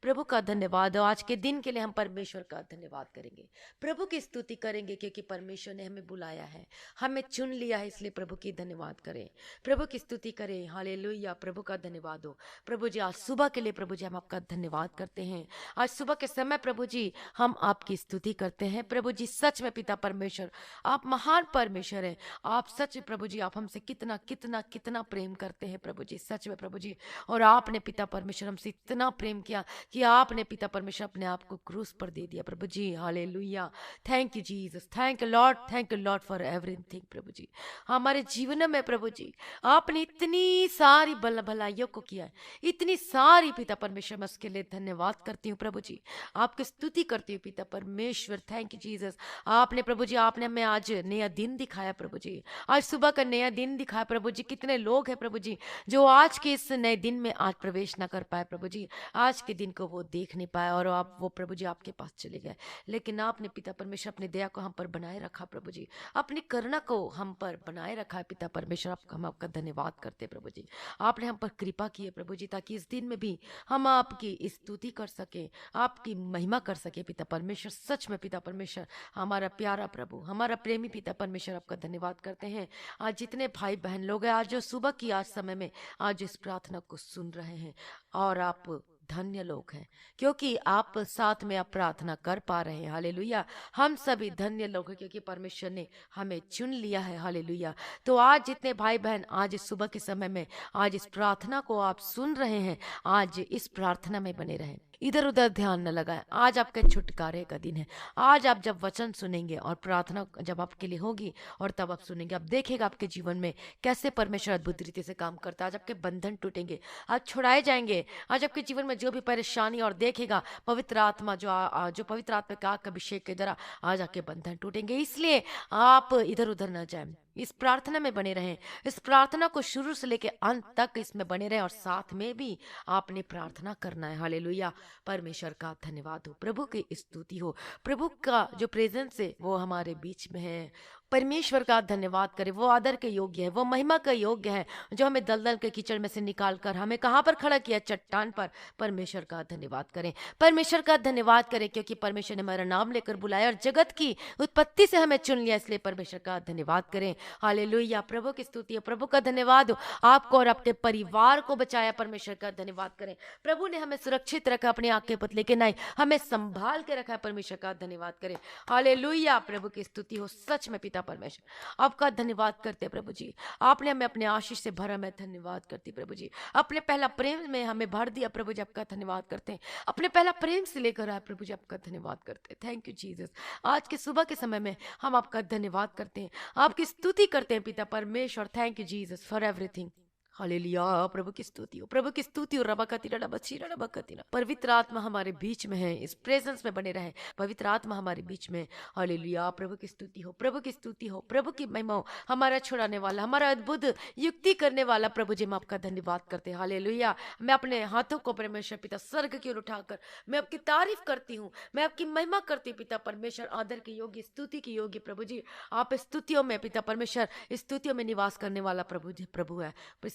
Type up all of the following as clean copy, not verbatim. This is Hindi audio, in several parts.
प्रभु का धन्यवाद हो। आज के दिन के लिए हम परमेश्वर का धन्यवाद करेंगे, प्रभु की स्तुति करेंगे, क्योंकि परमेश्वर ने हमें बुलाया है, हमें चुन लिया है, इसलिए प्रभु की धन्यवाद करें, प्रभु की स्तुति करें। हालेलुया, प्रभु का धन्यवाद हो। प्रभु जी आज सुबह के लिए प्रभु जी हम आपका धन्यवाद करते हैं। आज सुबह के समय प्रभु जी हम आपकी स्तुति करते हैं। प्रभु जी सच में पिता परमेश्वर आप महान परमेश्वर हैं। आप सच में प्रभु जी आप हमसे कितना कितना कितना प्रेम करते हैं प्रभु जी, सच में प्रभु जी। और आपने पिता परमेश्वर हमसे इतना प्रेम किया कि आपने पिता परमेश्वर अपने आप को क्रूस पर दे दिया प्रभु जी। Hallelujah, thank you Jesus, thank you Lord for everything प्रभु जी। हमारे जीवन में प्रभु जी आपने इतनी सारी भलाइयों को किया है, इतनी सारी पिता परमेश्वर, मैं उसके लिए धन्यवाद करती हूँ प्रभु जी, आपकी स्तुति करती हूँ पिता परमेश्वर। Thank you Jesus. आपने प्रभु जी आपने हमें आज नया दिन दिखाया प्रभु जी, आज सुबह का नया दिन दिखाया प्रभु जी। कितने लोग हैं प्रभु जी जो आज के इस नए दिन में आज प्रवेश ना कर पाए प्रभु जी, आज के दिन को वो देख नहीं पाए और आप वो प्रभु जी आपके पास चले गए, लेकिन आपने पिता परमेश्वर अपनी दया को हम पर बनाए रखा प्रभु जी, अपनी करुणा को हम पर बनाए रखा है पिता परमेश्वर। हम आपका धन्यवाद करते हैं प्रभु जी। आपने हम पर कृपा की है प्रभु जी, ताकि इस दिन में भी हम आपकी स्तुति कर सके, आपकी महिमा कर सके पिता परमेश्वर। सच में पिता परमेश्वर हमारा प्यारा प्रभु, हमारा प्रेमी पिता परमेश्वर, आपका धन्यवाद करते हैं। आज जितने भाई बहन लोग हैं आज जो सुबह की आज समय में आज इस प्रार्थना को सुन रहे हैं, और आप धन्य लोग हैं क्योंकि आप साथ में आप प्रार्थना कर पा रहे हैं। हालेलुया, हम सभी धन्य लोग हैं क्योंकि परमेश्वर ने हमें चुन लिया है। हालेलुया। तो आज जितने भाई बहन आज इस सुबह के समय में आज इस प्रार्थना को आप सुन रहे हैं, आज इस प्रार्थना में बने रहें, इधर उधर ध्यान न लगाएं। आज आपके छुटकारे का दिन है। आज आप जब वचन सुनेंगे और प्रार्थना जब आपके लिए होगी और तब आप सुनेंगे, आप देखेगा आपके जीवन में कैसे परमेश्वर अद्भुत रीति से काम करता है। आज आपके बंधन टूटेंगे, आज छुड़ाए जाएंगे। आज आपके जीवन में जो भी परेशानी, और देखेगा पवित्र आत्मा जो पवित्र आत्मा का अभिषेक के द्वारा आज आपके बंधन टूटेंगे। इसलिए आप इधर उधर न जाएं, इस प्रार्थना में बने रहें, इस प्रार्थना को शुरू से लेकर अंत तक इसमें बने रहें, और साथ में भी आपने प्रार्थना करना है। हालेलुया, परमेश्वर का धन्यवाद हो, प्रभु की स्तुति हो, प्रभु का जो प्रेजेंस है वो हमारे बीच में है। परमेश्वर का धन्यवाद करें, वो आदर के योग्य है, वो महिमा का योग्य है, जो हमें दलदल के कीचड़ में से निकाल कर हमें कहाँ पर खड़ा किया, चट्टान पर। परमेश्वर का धन्यवाद करें, परमेश्वर का धन्यवाद करें, क्योंकि परमेश्वर ने हमारा नाम लेकर बुलाया और जगत की उत्पत्ति से हमें चुन लिया, इसलिए परमेश्वर का धन्यवाद करें। हालेलुया, प्रभु की स्तुति है, प्रभु का धन्यवाद हो। आपको और अपने परिवार को बचाया, परमेश्वर का धन्यवाद करें। प्रभु ने हमें सुरक्षित रखा, अपनी आंखें पर लेके नहीं, हमें संभाल के रखा है, परमेश्वर का धन्यवाद करें। हालेलुया, प्रभु की स्तुति हो। सच में पिता परमेश्वर आपका धन्यवाद करते प्रभु जी, आपने हमें अपने आशीष से भरा, मैं धन्यवाद करती प्रभु जी। अपने पहला प्रेम में हमें भर दिया प्रभु जी, आपका धन्यवाद करते हैं। अपने पहला प्रेम से लेकर आए प्रभु जी, आपका धन्यवाद करते हैं। Thank you Jesus. आज के सुबह के समय में हम आपका धन्यवाद करते हैं, आपकी स्तुति करते हैं पिता परमेश्वर। Thank you Jesus for everything. Hallelujah, प्रभु की स्तुति हो, प्रभु की स्तुति हो। रबा कतीरा रबा चीरा रबा कतीरा। पवित्र आत्मा हमारे बीच में है, इस प्रेजेंस में बने रहे, पवित्र आत्मा हमारे बीच में। हालेलुया, प्रभु की स्तुति हो, प्रभु की स्तुति हो, प्रभु की महिमा हो। हमारा छुड़ाने वाला, हमारा अद्भुत युक्ति करने वाला प्रभु जी, मैं आपका धन्यवाद करते हैं। हालेलुया, मैं अपने हाथों को परमेश्वर पिता स्वर्ग की ओर उठाकर मैं आपकी तारीफ करती हूँ, मैं आपकी महिमा करती हूँ पिता परमेश्वर। आदर के योग्य, स्तुति के योग्य प्रभु जी, आप स्तुतियों में पिता परमेश्वर, स्तुतियों में निवास करने वाला प्रभु जी प्रभु है,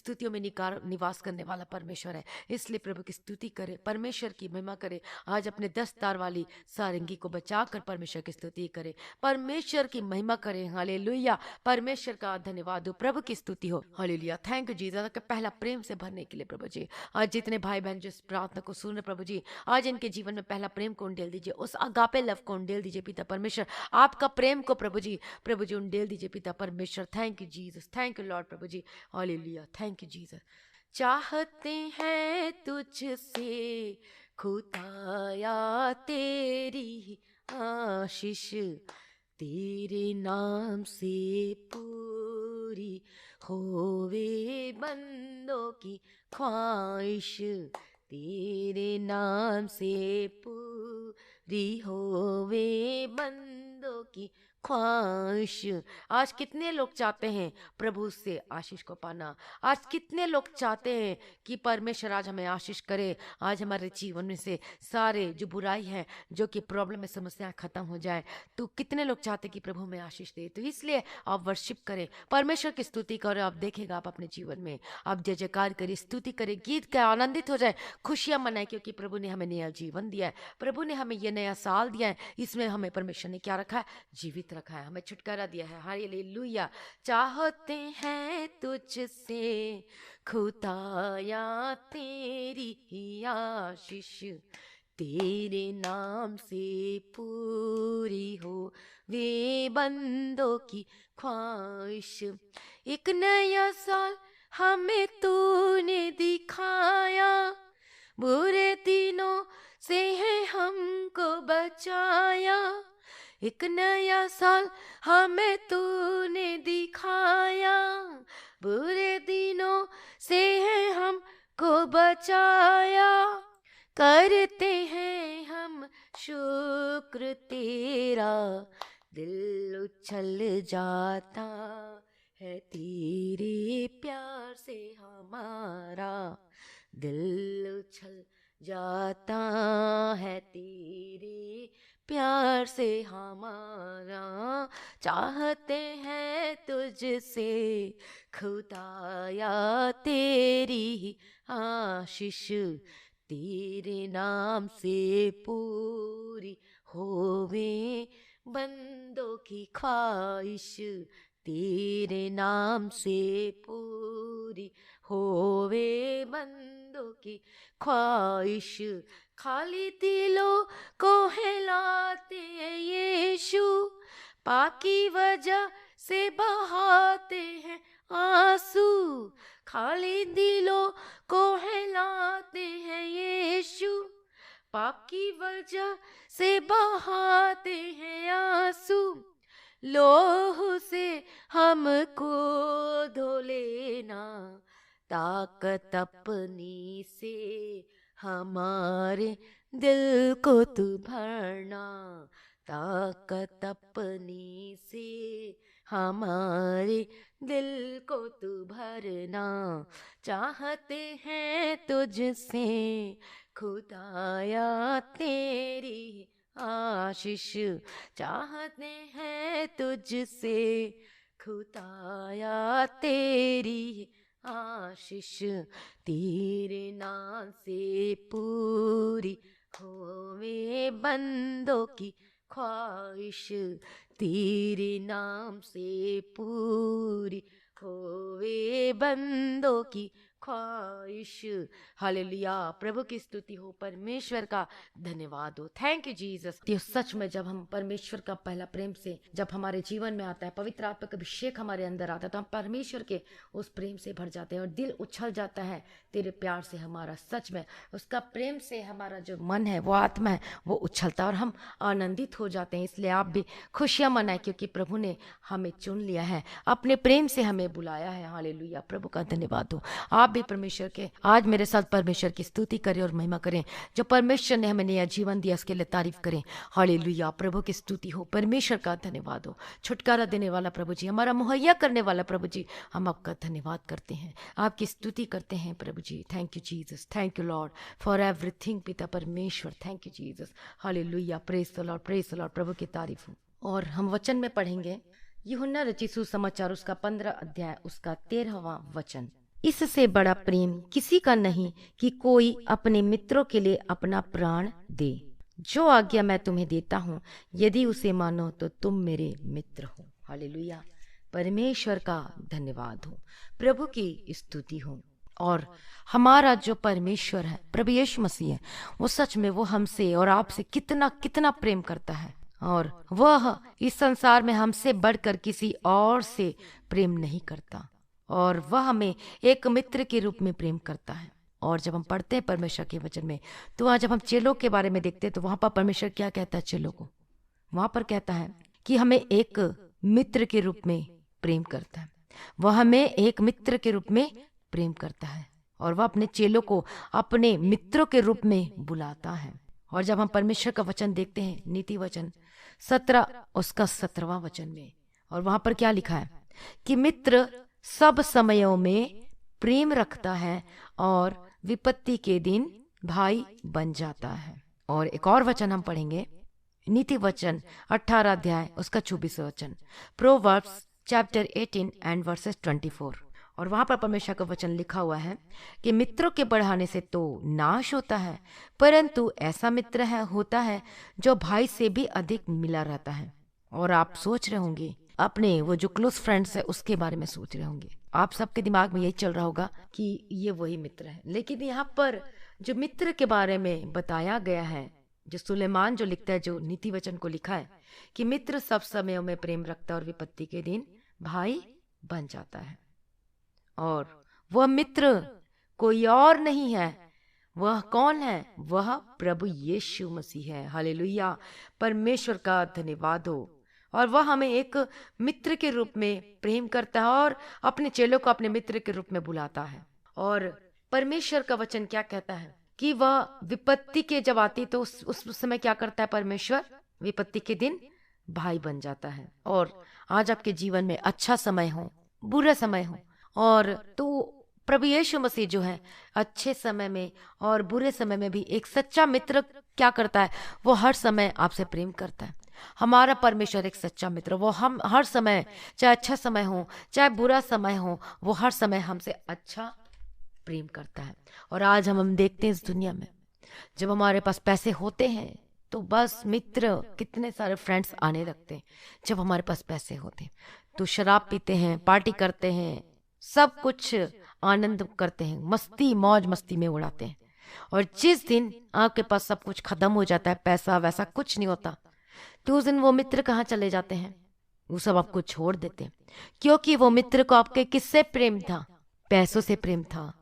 स्तुतियों में निवास करने वाला परमेश्वर है। इसलिए प्रभु की स्तुति करे, परमेश्वर की महिमा करे। आज अपने 10 तार वाली सारंगी को बचाकर परमेश्वर की स्तुति करे, परमेश्वर की महिमा करे। हालेलुया, परमेश्वर का धन्यवाद हो, प्रभु की स्तुति हो। हालेलुया, थैंक यू जीसस के पहला प्रेम से भरने के लिए प्रभु जी। आज जितने भाई बहन जिस प्रार्थना को सुन रहे प्रभु जी, आज इनके जीवन में पहला प्रेम को उंडेल दीजिए, उस अगापे लव को उंडेल दीजिए पिता परमेश्वर। आपका प्रेम को प्रभु जी उंडेल दीजिए पिता परमेश्वर। Thank you Jesus, thank you Lord प्रभु जी। Hallelujah, thank you Jesus. चाहते हैं तुझसे खुदाया तेरी आशीष, तेरे नाम से पूरी होवे बंदों की ख्वाहिश, तेरे नाम से पूरी होवे बंदों की ख्वाहिश। आज कितने लोग चाहते हैं प्रभु से आशीष को पाना। आज कितने लोग चाहते हैं कि परमेश्वर आज हमें आशीष करे, आज हमारे जीवन में से सारे जो बुराई है, जो कि प्रॉब्लम है, समस्या खत्म हो जाए। तो कितने लोग चाहते हैं कि प्रभु में आशीष दे। तो इसलिए आप वर्शिप करें, परमेश्वर की स्तुति करें। आप देखेगा आप अपने जीवन में आप जय जयकार करें, स्तुति करें, गीत का आनंदित हो जाए, खुशियां मनाए, क्योंकि प्रभु ने हमें नया जीवन दिया है। प्रभु ने हमें ये नया साल दिया है। इसमें हमें परमेश्वर ने क्या रखा है? जीवित रखा है, हमें छुटकारा दिया है। हालेलुया। चाहते हैं तुझसे खुदाया तेरी ही आशीष, तेरे नाम से पूरी हो वे बंदों की ख्वाहिश। एक नया साल हमें तूने दिखाया, बुरे दिनों से है हमको बचाया। एक नया साल हमें तूने दिखाया, बुरे दिनों से है हमको बचाया। करते हैं हम शुक्र तेरा, दिल उछल जाता है तेरे प्यार से हमारा, दिल उछल जाता है तेरे प्यार से हमारा। चाहते हैं तुझसे खुदाया तेरी ही आशीष, तेरे नाम से पूरी होवे बंदों की ख्वाहिश, तेरे नाम से पूरी होवे बंदों की ख्वाहिश। खाली दिलों को हिलाते यीशु, पाकी वजह से बहाते हैं आंसू। खाली दिलों को हिलाते हैं यीशु, पाकी वजह से बहाते हैं आंसू। लोह से हमको धो लेना, ताकत अपनी से हमारे दिल को तू भरना, ताकत अपनी से हमारे दिल को तू भरना। चाहते हैं तुझसे खुदाया तेरी आशीष, चाहते हैं तुझसे खुदाया तेरी आशीष, तेरे नाम से पूरी होवे बंदों की ख्वाहिश, तेरे नाम से पूरी होवे बंदों की ख्वाहिश। हालेलुया। प्रभु की स्तुति हो, परमेश्वर का धन्यवाद हो। Thank you Jesus. तो सच में जब हम परमेश्वर का पहला प्रेम से जब हमारे जीवन में आता है, पवित्र आत्मा का अभिषेक हमारे अंदर आता है, तो हम परमेश्वर के उस प्रेम से भर जाते हैं और दिल उछल जाता है तेरे प्यार से हमारा। सच में उसका प्रेम से हमारा जो मन है, वो आत्मा है, वो उछलता है और हम आनंदित हो जाते हैं। इसलिए आप भी खुशियां मनाएं, क्योंकि प्रभु ने हमें चुन लिया है, अपने प्रेम से हमें बुलाया है। हालेलुया। प्रभु का धन्यवाद हो। आप भी परमेश्वर के आज मेरे साथ परमेश्वर की स्तुति करें और महिमा करें। जो परमेश्वर ने हमें नया जीवन दिया, उसके लिए तारीफ करें। हालेलुया। प्रभु की स्तुति हो, परमेश्वर का धन्यवाद हो। छुटकारा देने वाला प्रभु जी, हमारा मुहैया करने वाला प्रभु जी, हम आपका धन्यवाद करते हैं, आपकी स्तुति करते हैं प्रभु जी। Thank you Jesus, thank you Lord for everything. पिता परमेश्वर, thank you Jesus. Hallelujah. Praise the Lord, praise the Lord. प्रभु की तारीफ हो। और हम वचन में पढ़ेंगे यूहन्ना रचित सुसमाचार उसका 15 अध्याय उसका 13वां वचन। इससे बड़ा प्रेम किसी का नहीं कि कोई अपने मित्रों के लिए अपना प्राण दे। जो आज्ञा मैं तुम्हें देता हूँ, यदि उसे मानो तो तुम मेरे मित्र हो। हालेलुया। परमेश्वर का धन्यवाद हो, प्रभु की स्तुति हो। और हमारा जो परमेश्वर है, प्रभु यीशु मसीह है, वो सच में वो हमसे और आपसे कितना कितना प्रेम करता है। और वह इस संसार में हमसे बढ़कर किसी और से प्रेम नहीं करता, और वह हमें एक मित्र के रूप में प्रेम करता है। और जब हम पढ़ते हैं परमेश्वर के वचन में, तो वहाँ जब हम चेलों के बारे में देखते हैं, तो वहाँ पर परमेश्वर क्या कहता है चेलों को? वहाँ पर कहता है कि हमें एक मित्र के रूप में प्रेम करता है। वह हमें एक मित्र के रूप में प्रेम करता है, और वह अपने चेलों को अपने मित्रों के रूप में बुलाता है। और जब हम परमेश्वर का वचन देखते हैं, नीति वचन 17 उसका 17वां वचन में, और वहां पर क्या लिखा है कि मित्र सब समयों में प्रेम रखता है और विपत्ति के दिन भाई बन जाता है। और एक और वचन हम पढ़ेंगे, नीति वचन 18 अध्याय उसका 24 वचन, प्रोवर्ब्स चैप्टर 18 एंड वर्सेस 24। और वहां पर परमेश्वर का वचन लिखा हुआ है कि मित्रों के बढ़ाने से तो नाश होता है, परंतु ऐसा मित्र होता है जो भाई से भी अधिक मिला रहता है। और आप सोच रहे होंगे अपने वो जो क्लोज फ्रेंड्स है उसके बारे में सोच रहे होंगे, आप सबके दिमाग में यही चल रहा होगा कि ये वही मित्र है। लेकिन यहाँ पर जो मित्र के बारे में बताया गया है, जो सुलेमान जो लिखता है, जो नीति वचन को लिखा है कि मित्र सब समयों में प्रेम रखता है और विपत्ति के दिन भाई बन जाता है। और वह मित्र कोई और नहीं है, वह कौन है? वह प्रभु यीशु मसीह है। हालेलुया, परमेश्वर का धन्यवाद हो। और वह हमें एक मित्र के रूप में प्रेम करता है और अपने चेलों को अपने मित्र के रूप में बुलाता है। और परमेश्वर का वचन क्या कहता है कि वह विपत्ति के जब आती तो उस समय क्या करता है परमेश्वर? विपत्ति के दिन भाई बन जाता है। और आज आपके जीवन में अच्छा समय हो, बुरा समय हो, और तो प्रभु यीशु मसीह जो है अच्छे समय में और बुरे समय में भी एक सच्चा मित्र क्या करता है? वो हर समय आपसे प्रेम करता है। हमारा परमेश्वर एक सच्चा मित्र, वो हम हर समय, चाहे अच्छा समय हो चाहे बुरा समय हो, वो हर समय हमसे अच्छा प्रेम करता है। और आज हम देखते हैं इस दुनिया में जब हमारे पास पैसे होते हैं तो बस मित्र, कितने सारे फ्रेंड्स आने लगते हैं। जब हमारे पास पैसे होते हैं तो शराब पीते हैं, पार्टी करते हैं, सब कुछ आनंद करते हैं, मस्ती मौज मस्ती में उड़ाते हैं। और जिस दिन आपके पास सब कुछ खत्म हो जाता है, पैसा वैसा कुछ नहीं होता, तो उस दिन वो मित्र कहाँ चले जाते हैं? वो सब आपको छोड़ देते हैं, क्योंकि वो मित्र को आपके किससे प्रेम था? पैसों से प्रेम था।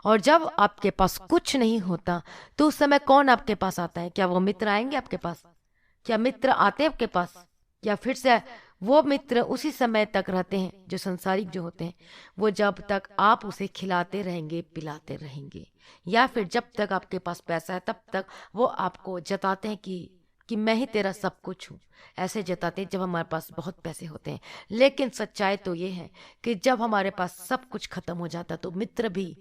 और जब आपके पास कुछ नहीं होता तो उस समय कौन आपके पास आता है? क्या वो मित्र आएंगे आपके पास? क्या मित्र आते हैं आपके पास? या फिर से वो मित्र उसी समय तक रहते हैं जो संसारिक जो होते हैं, वो जब तक आप उसे खिलाते रहेंगे, पिलाते रहेंगे, या फिर जब तक आपके पास पैसा है तब तक वो आपको जताते हैं कि मैं ही तेरा सब कुछ हूँ। ऐसे जताते हैं जब हमारे पास बहुत पैसे होते हैं। लेकिन सच्चाई तो ये है कि जब हमारे पास सब कुछ खत्म हो जाता तो मित्र भी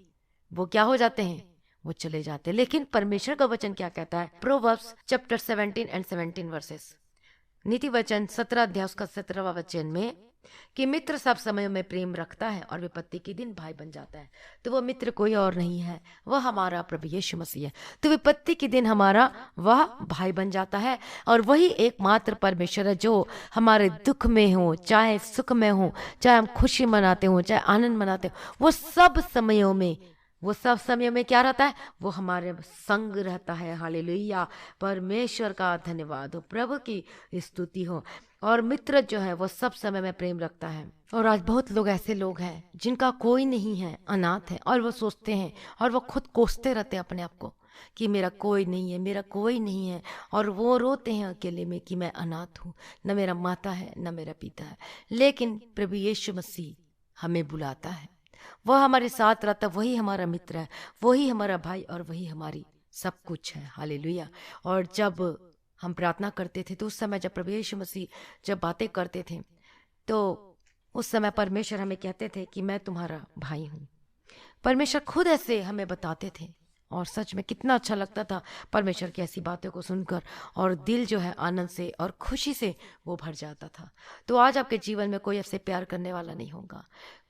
वो क्या हो जाते हैं? वो चले जाते हैं। लेकिन परमेश्वर का वचन क्या कहता है? प्रोवर्ब्स चैप्टर 17 एंड 17 वर्सेस, नीति वचन 17 अध्याय उसका 17वां वचन में कि मित्र सब समय में प्रेम रखता है और विपत्ति के दिन भाई बन जाता है। तो वो मित्र कोई और नहीं है, वह हमारा प्रभु यीशु मसीह है। तो विपत्ति के दिन हमारा वह भाई बन जाता है। और वही एकमात्र परमेश्वर है जो हमारे दुख में हो, चाहे सुख में हो, चाहे हम खुशी मनाते हो, चाहे आनंद मनाते हो, वो सब समयों में क्या रहता है? वो हमारे संग रहता है। हालेलुया, परमेश्वर का धन्यवाद हो, प्रभु की स्तुति हो। और मित्र जो है वो सब समय में प्रेम रखता है। और आज बहुत लोग ऐसे लोग हैं जिनका कोई नहीं है, अनाथ है, और वो सोचते हैं और वो खुद कोसते रहते हैं अपने आप को कि मेरा कोई नहीं है, मेरा कोई नहीं है। और वो रोते हैं अकेले में कि मैं अनाथ हूँ, न मेरा माता है न मेरा पिता है। लेकिन प्रभु यीशु मसीह हमें बुलाता है, वह हमारे साथ रहता, वही हमारा मित्र है, वही हमारा भाई और वही हमारी सब कुछ है। हालेलुया। और जब हम प्रार्थना करते थे तो उस समय जब प्रभु यीशु मसीह जब बातें करते थे तो उस समय परमेश्वर हमें कहते थे कि मैं तुम्हारा भाई हूँ। परमेश्वर खुद ऐसे हमें बताते थे और सच में कितना अच्छा लगता था परमेश्वर की ऐसी बातों को सुनकर, और दिल जो है आनंद से और खुशी से वो भर जाता था। तो आज आपके जीवन में कोई आपसे प्यार करने वाला नहीं होगा,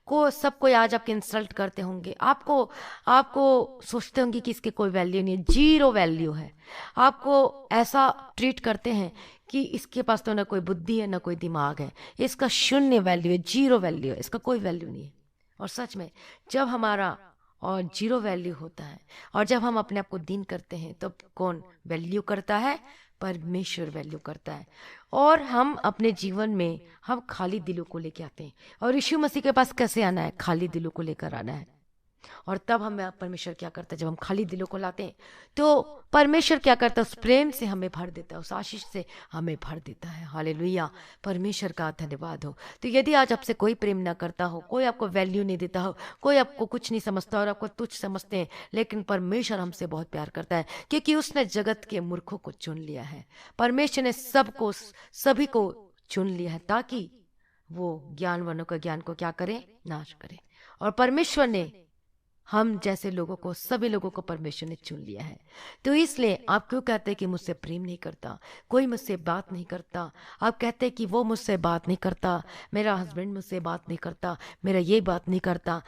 सब कोई आज आपके इंसल्ट करते होंगे, आपको सोचते होंगे कि इसकी कोई वैल्यू नहीं है, जीरो वैल्यू है। आपको ऐसा ट्रीट करते हैं कि इसके पास तो ना कोई बुद्धि है ना कोई दिमाग है, इसका शून्य वैल्यू है, जीरो वैल्यू है, इसका कोई वैल्यू नहीं है। और सच में जब हमारा और जीरो वैल्यू होता है और जब हम अपने आप को दीन करते हैं तब कौन वैल्यू करता है? परमेश्वर वैल्यू करता है। और हम अपने जीवन में हम खाली दिलों को लेकर आते हैं। और यीशु मसीह के पास कैसे आना है? खाली दिलों को लेकर आना है। और तब हमें परमेश्वर क्या करता है, जब हम खाली दिलों को लाते हैं तो परमेश्वर क्या करता है, उस प्रेम से हमें भर देता है, उस आशीष से हमें भर देता है। हालेलुया, परमेश्वर का धन्यवाद हो। तो यदि आज आपसे कोई प्रेम ना करता हो, कोई आपको वैल्यू नहीं देता हो, कोई आपको कुछ नहीं समझता और आपको तुच्छ समझते हैं, लेकिन परमेश्वर हमसे बहुत प्यार करता है, क्योंकि उसने जगत के मूर्खों को चुन लिया है। परमेश्वर ने सबको, सभी को चुन लिया है ताकि वो ज्ञानवानों का ज्ञान को क्या करे, नाश करे। और परमेश्वर ने हम जैसे लोगों को, सभी लोगों को परमेश्वर ने चुन लिया है। तो इसलिए आप क्यों कहते हैं कि मुझसे प्रेम नहीं करता, कोई मुझसे बात नहीं करता, आप कहते हैं कि वो मुझसे बात नहीं करता, मेरा हस्बैंड मुझसे बात नहीं करता, मेरा ये बात नहीं करता,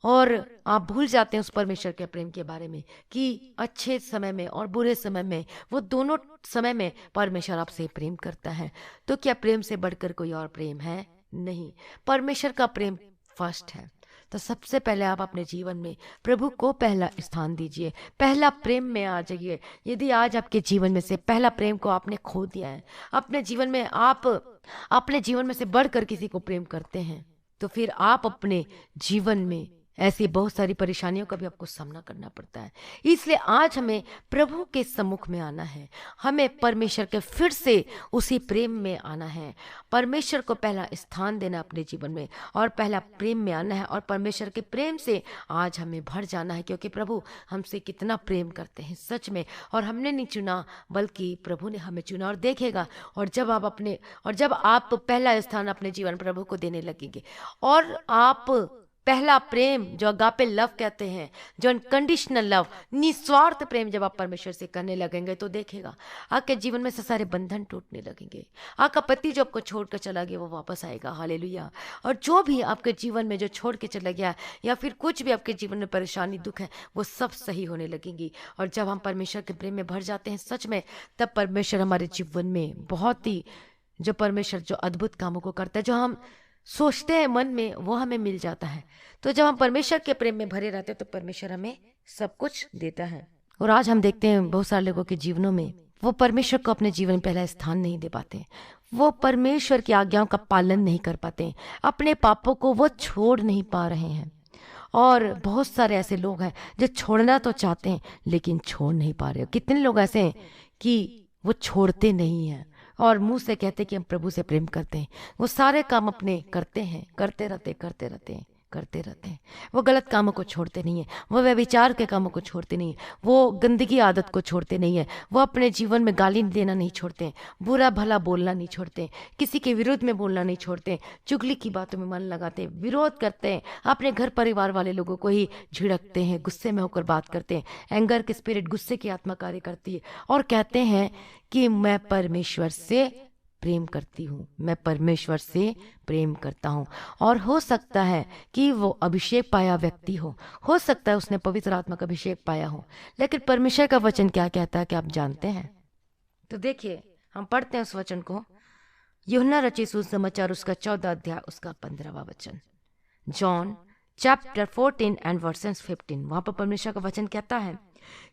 और आप भूल जाते हैं उस परमेश्वर के प्रेम के बारे में कि अच्छे समय में और बुरे समय में, वो दोनों समय में परमेश्वर आपसे प्रेम करता है। तो क्या प्रेम से बढ़कर कोई और प्रेम है? नहीं, परमेश्वर का प्रेम फर्स्ट है। तो सबसे पहले आप अपने जीवन में प्रभु को पहला स्थान दीजिए, पहला प्रेम में आ जाइए। यदि आज आपके जीवन में से पहला प्रेम को आपने खो दिया है, अपने जीवन में आप अपने जीवन में से बढ़कर किसी को प्रेम करते हैं, तो फिर आप अपने जीवन में ऐसी बहुत सारी परेशानियों का भी आपको सामना करना पड़ता है। इसलिए आज हमें प्रभु के सम्मुख में आना है, हमें परमेश्वर के फिर से उसी प्रेम में आना है, परमेश्वर को पहला स्थान देना अपने जीवन में, और पहला प्रेम में आना है, और परमेश्वर के प्रेम से आज हमें भर जाना है, क्योंकि प्रभु हमसे कितना प्रेम करते हैं सच में। और हमने नहीं चुना, बल्कि प्रभु ने हमें चुना। और देखेगा, और जब आप पहला स्थान अपने जीवन प्रभु को देने लगेंगे, और आप पहला प्रेम जो अगापे लव कहते हैं, जो अनकंडीशनल लव, निस्वार्थ प्रेम जब आप परमेश्वर से करने लगेंगे, तो देखेगा आपके जीवन में से सारे बंधन टूटने लगेंगे। आपका पति जो आपको छोड़कर चला गया वो वापस आएगा। हालेलुया। और जो भी आपके जीवन में जो छोड़ के चला गया, या फिर कुछ भी आपके जीवन में परेशानी दुख है, वो सब सही होने लगेंगी। और जब हम परमेश्वर के प्रेम में भर जाते हैं सच में, तब परमेश्वर हमारे जीवन में बहुत ही, जो परमेश्वर जो अद्भुत कामों को करता है, जो हम सोचते हैं मन में, वो हमें मिल जाता है। तो जब हम परमेश्वर के प्रेम में भरे रहते हैं तो परमेश्वर हमें सब कुछ देता है। और आज हम देखते हैं बहुत सारे लोगों के जीवनों में वो परमेश्वर को अपने जीवन में पहला स्थान नहीं दे पाते, वो परमेश्वर की आज्ञाओं का पालन नहीं कर पाते, अपने पापों को वो छोड़ नहीं पा रहे हैं। और बहुत सारे ऐसे लोग हैं जो छोड़ना तो चाहते हैं लेकिन छोड़ नहीं पा रहे। कितने लोग ऐसे हैं कि वो छोड़ते नहीं हैं और मुंह से कहते हैं कि हम प्रभु से प्रेम करते हैं, वो सारे काम अपने करते हैं, करते रहते हैं। वो गलत कामों को छोड़ते नहीं है, वो व्यभिचार के कामों को छोड़ते नहीं है, वो गंदगी आदत को छोड़ते नहीं है, वो अपने जीवन में गाली देना नहीं छोड़ते हैं, बुरा भला बोलना नहीं छोड़ते हैं, किसी के विरोध में बोलना नहीं छोड़ते हैं, चुगली की बातों में मन लगाते हैं, विरोध करते हैं, अपने घर परिवार वाले लोगों को ही झिड़कते हैं, गुस्से में होकर बात करते हैं, एंगर के स्पिरिट, गुस्से की आत्मा कार्य करती है, और कहते हैं कि मैं परमेश्वर से प्रेम करती हूँ, मैं परमेश्वर से प्रेम करता हूँ। और हो सकता है कि वो अभिषेक पाया व्यक्ति हो सकता है उसने पवित्र आत्मा का अभिषेक पाया हो, लेकिन परमेश्वर का वचन क्या कहता है कि आप जानते हैं? तो देखिए, हम पढ़ते हैं उस वचन को, यूहन्ना रचित सुसमाचार उसका 14 अध्याय उसका 15वां वचन, जॉन चैप्टर 14 एंड वर्सेस 15। वहां पर परमेश्वर का वचन कहता है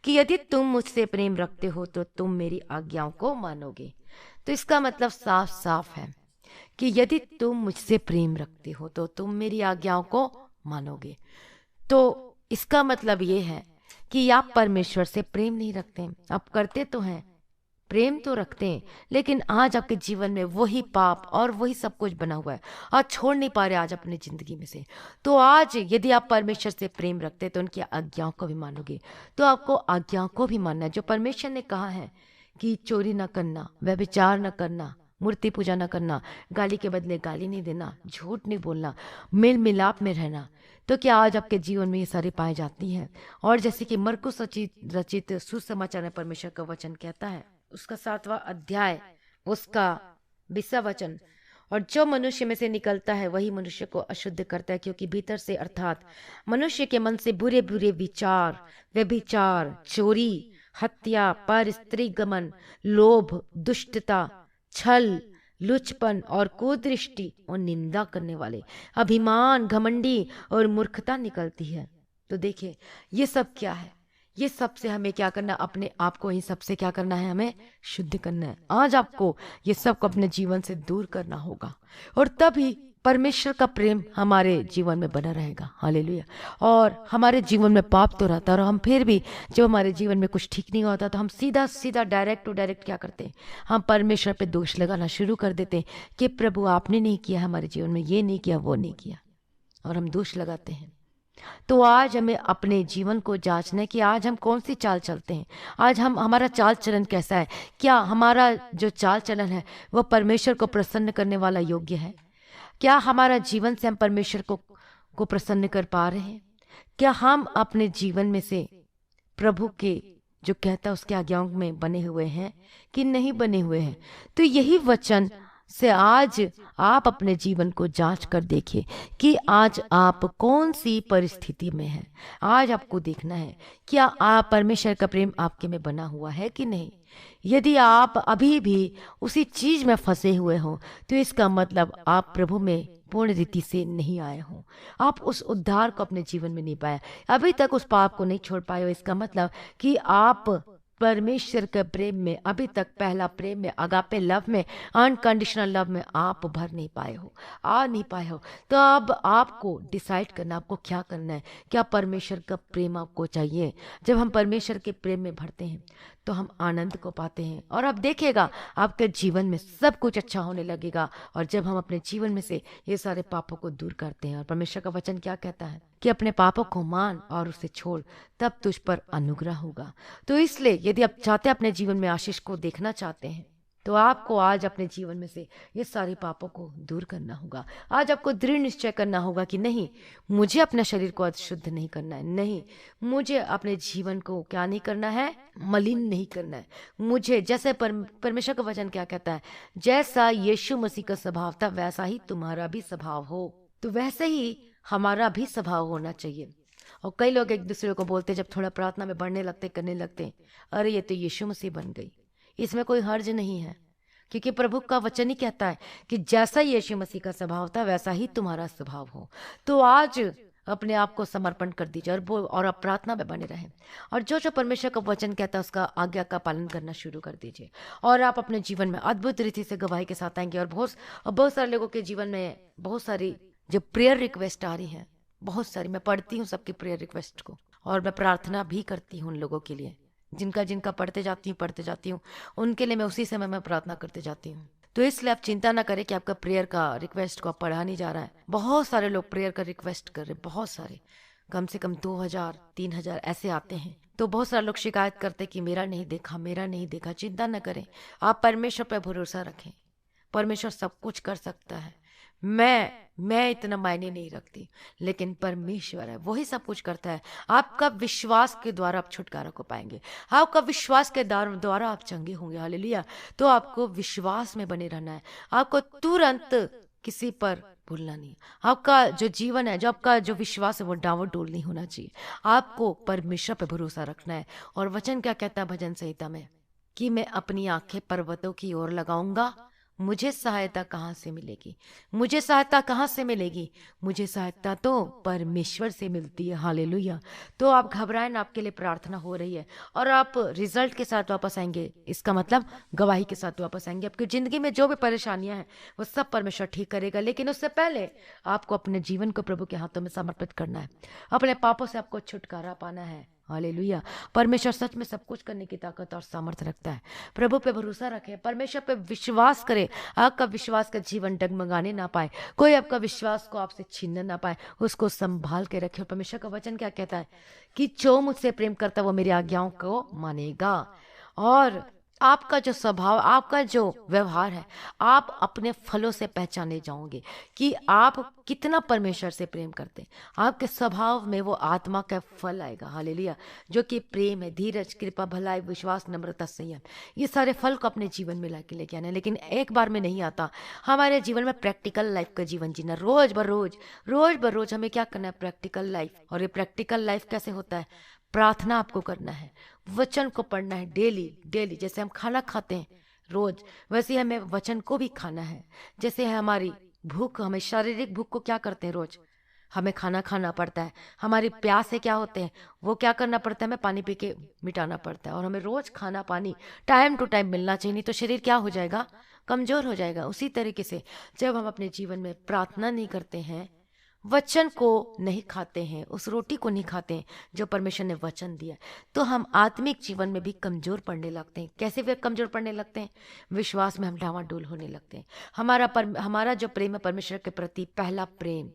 कि यदि तुम मुझसे प्रेम रखते हो तो तुम मेरी आज्ञाओं को मानोगे। तो इसका मतलब साफ साफ है कि यदि तुम मुझसे प्रेम रखते हो तो तुम मेरी आज्ञाओं को मानोगे। तो इसका मतलब ये है कि आप परमेश्वर से प्रेम नहीं रखते, आप करते तो हैं, प्रेम तो रखते हैं, लेकिन आज आपके जीवन में वही पाप और वही सब कुछ बना हुआ है, आज छोड़ नहीं पा रहे आज अपनी जिंदगी में से। तो आज यदि आप परमेश्वर से प्रेम रखते हैं तो उनकी आज्ञाओं को भी मानोगे। तो आपको आज्ञाओं को भी मानना है, जो परमेश्वर ने कहा है कि चोरी न करना, व्यभिचार न करना, मूर्ति पूजा न करना, गाली के बदले गाली नहीं देना, झूठ नहीं बोलना, मेल मिलाप में रहना। तो क्या आज आपके जीवन में ये सारी पाई जाती हैं? और जैसे कि मरकुस रचित सुसमाचार में परमेश्वर का वचन कहता है, उसका 7वां अध्याय उसका 20वां वचन, और जो मनुष्य में से निकलता है वही मनुष्य को अशुद्ध करता है, क्योंकि भीतर से अर्थात मनुष्य के मन से बुरे बुरे विचार, व्यभिचार, चोरी, हत्या, पर स्त्री गमन, लोभ, दुष्टता, छल, लुचपन और कुदृष्टि और निंदा करने वाले, अभिमान, घमंडी और मूर्खता निकलती है। तो देखिए, ये सब क्या है? ये सब से हमें क्या करना? अपने आप को इन सब से क्या करना है? हमें शुद्ध करना है। आज आपको ये सब को अपने जीवन से दूर करना होगा, और तभी परमेश्वर का प्रेम हमारे जीवन में बना रहेगा। हालेलुया। और हमारे जीवन में पाप तो रहता है, और हम फिर भी जब हमारे जीवन में कुछ ठीक नहीं होता तो हम सीधा सीधा डायरेक्ट टू डायरेक्ट क्या करते हैं, हम परमेश्वर पे दोष लगाना शुरू कर देते हैं कि प्रभु आपने नहीं किया हमारे जीवन में, ये नहीं किया, वो नहीं किया, और हम दोष लगाते हैं। तो आज हमें अपने जीवन को जांचना है कि आज हम कौन सी चाल चलते हैं, आज हम हमारा चाल चलन कैसा है। क्या हमारा जो चाल चलन है वो परमेश्वर को प्रसन्न करने वाला योग्य है? क्या हमारा जीवन से हम परमेश्वर को प्रसन्न कर पा रहे हैं? क्या हम अपने जीवन में से प्रभु के जो कहता है उसके आज्ञाओं में बने हुए हैं कि नहीं बने हुए हैं? तो यही वचन से आज आप अपने जीवन को जांच कर देखिए कि आज आप कौन सी परिस्थिति में हैं। आज आपको देखना है क्या आप परमेश्वर का प्रेम आपके में बना हुआ है कि नहीं। यदि आप अभी भी उसी चीज में फंसे हुए हो तो इसका मतलब आप प्रभु में पूर्ण रीति से नहीं आए हो, आप उस उद्धार को अपने जीवन में नहीं पाया, अभी तक उस पाप को नहीं छोड़ पाए हो। इसका मतलब कि आप परमेश्वर के प्रेम में अभी तक, पहला प्रेम में, अगापे लव में, अनकंडीशनल लव में आप भर नहीं पाए हो, आ नहीं पाए हो। तो अब आपको डिसाइड करना, आपको क्या करना है। क्या परमेश्वर का प्रेम आपको चाहिए? जब हम परमेश्वर के प्रेम में भरते हैं तो हम आनंद को पाते हैं, और अब देखिएगा आपके जीवन में सब कुछ अच्छा होने लगेगा। और जब हम अपने जीवन में से ये सारे पापों को दूर करते हैं, और परमेश्वर का वचन क्या कहता है कि अपने पापों को मान और उसे छोड़, तब तुझ पर अनुग्रह होगा। तो इसलिए यदि आप चाहते हैं अपने जीवन में आशीष को देखना चाहते हैं तो आपको आज अपने जीवन में से ये सारे पापों को दूर करना होगा। आज आपको दृढ़ निश्चय करना होगा कि नहीं, मुझे अपने शरीर को अशुद्ध नहीं करना है, नहीं, मुझे अपने जीवन को क्या नहीं करना है, मलिन नहीं करना है। मुझे जैसे परमेश्वर का वचन क्या कहता है, जैसा यीशु मसीह का स्वभाव था वैसा ही तुम्हारा भी स्वभाव हो। तो वैसे ही हमारा भी स्वभाव होना चाहिए। और कई लोग एक दूसरे को बोलते जब थोड़ा प्रार्थना में बढ़ने लगते, करने लगते, अरे ये तो यीशु मसीह बन गई। इसमें कोई हर्ज नहीं है, क्योंकि प्रभु का वचन ही कहता है कि जैसा यीशु मसीह का स्वभाव था वैसा ही तुम्हारा स्वभाव हो। तो आज अपने आप को समर्पण कर दीजिए और आप प्रार्थना में बने रहें, और जो जो परमेश्वर का वचन कहता है उसका आज्ञा का पालन करना शुरू कर दीजिए, और आप अपने जीवन में अद्भुत रीति से गवाही के साथ आएंगे। और बहुत सारे लोगों के जीवन में बहुत सारी जो प्रेयर रिक्वेस्ट आ रही है, बहुत सारी, मैं पढ़ती हूँ सबकी प्रेयर रिक्वेस्ट को, और मैं प्रार्थना भी करती हूँ उन लोगों के लिए जिनका पढ़ते जाती हूँ उनके लिए मैं उसी समय में प्रार्थना करते जाती हूँ। तो इसलिए आप चिंता ना करें कि आपका प्रेयर का रिक्वेस्ट को आप पढ़ा नहीं जा रहा है। बहुत सारे लोग प्रेयर का रिक्वेस्ट कर रहे, बहुत सारे, कम से कम 2000 3000 ऐसे आते हैं। तो बहुत सारे लोग शिकायत करते कि मेरा नहीं देखा, मेरा नहीं देखा। चिंता न करें, आप परमेश्वर पर भरोसा रखें, परमेश्वर सब कुछ कर सकता है। मैं इतना मायने नहीं रखती, लेकिन परमेश्वर है, वही सब कुछ करता है। आपका विश्वास के द्वारा आप छुटकारा को पाएंगे, आपका विश्वास के द्वारा आप चंगे होंगे। हालेलुया। तो आपको विश्वास में बने रहना है, आपको तुरंत किसी पर भूलना नहीं। आपका जो जीवन है, जो आपका जो विश्वास है, वो डावाडोल नहीं होना चाहिए। आपको परमेश्वर पर भरोसा रखना है। और वचन क्या कहता है भजन संहिता में कि मैं अपनी आंखें पर्वतों की ओर लगाऊंगा, मुझे सहायता कहाँ से मिलेगी, मुझे सहायता कहाँ से मिलेगी, मुझे सहायता तो परमेश्वर से मिलती है। हालेलुया। तो आप घबराएं ना, आपके लिए प्रार्थना हो रही है, और आप रिजल्ट के साथ वापस आएंगे। इसका मतलब गवाही के साथ वापस आएंगे। आपकी जिंदगी में जो भी परेशानियां हैं वो सब परमेश्वर ठीक करेगा, लेकिन उससे पहले आपको अपने जीवन को प्रभु के हाथों में समर्पित करना है। अपने पापों से आपको छुटकारा पाना है। हालेलुया। परमेश्वर सच में सब कुछ करने की ताकत और सामर्थ्य रखता है। प्रभु पे भरोसा रखें, परमेश्वर पे विश्वास करें। आपका विश्वास का जीवन डगमगाने ना पाए, कोई आपका विश्वास को आपसे छीनने ना पाए, उसको संभाल के रखें। परमेश्वर का वचन क्या कहता है कि जो मुझसे प्रेम करता है वो मेरी आज्ञाओं को मानेगा। और आपका जो स्वभाव, आपका जो व्यवहार है, आप अपने फलों से पहचाने जाओगे कि आप कितना परमेश्वर से प्रेम करते हैं। आपके स्वभाव में वो आत्मा का फल आएगा। हालेलुया। जो कि प्रेम है, धीरज, कृपा, भलाई, विश्वास, नम्रता, संयम। ये सारे फल को अपने जीवन में लेके आना है, लेकिन एक बार में नहीं आता। हमारे जीवन में प्रैक्टिकल लाइफ का जीवन जीना, रोज बर रोज हमें क्या करना है, प्रैक्टिकल लाइफ। और ये प्रैक्टिकल लाइफ कैसे होता है? प्रार्थना आपको करना है, वचन को पढ़ना है डेली। जैसे हम खाना खाते हैं रोज, वैसे हमें वचन को भी खाना है। जैसे है हमारी भूख, हमें शारीरिक भूख को क्या करते हैं रोज, हमें खाना खाना पड़ता है, हमारी प्यासे क्या होते हैं वो क्या करना पड़ता है, हमें पानी पी के मिटाना पड़ता है। और हमें रोज खाना पानी टाइम टू टाइम मिलना चाहिए, नहीं तो शरीर क्या हो जाएगा, कमजोर हो जाएगा। उसी तरीके से जब हम अपने जीवन में प्रार्थना नहीं करते हैं, वचन को नहीं खाते हैं, उस रोटी को नहीं खाते हैं जो परमेश्वर ने वचन दिया, तो हम आत्मिक जीवन में भी कमजोर पड़ने लगते हैं। कैसे वे कमजोर पड़ने लगते हैं, विश्वास में हम डावाडोल होने लगते हैं। हमारा जो प्रेम है परमेश्वर के प्रति, पहला प्रेम,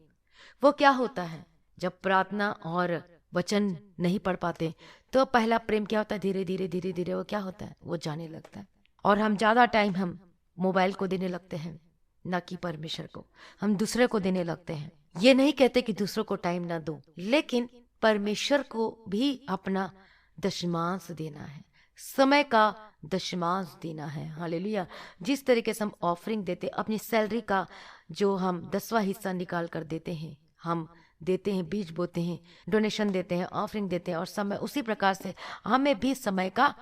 वो क्या होता है, जब प्रार्थना और वचन नहीं पढ़ पाते तो पहला प्रेम क्या होता है, धीरे धीरे धीरे धीरे वो क्या होता है, वो जाने लगता है। और हम ज्यादा टाइम हम मोबाइल को देने लगते हैं, ना कि परमेश्वर को, हम दूसरे को देने लगते हैं। ये नहीं कहते कि दूसरों को टाइम ना दो, लेकिन परमेश्वर को भी अपना दशमांश देना है, समय का दशमांश देना है। हालेलुया। जिस तरीके से हम ऑफरिंग देते, अपनी सैलरी का जो हम 10वां हिस्सा निकाल कर देते हैं, हम देते हैं, बीज बोते हैं, डोनेशन देते हैं, ऑफरिंग देते हैं, और समय उसी प्रकार से हमें भी समय का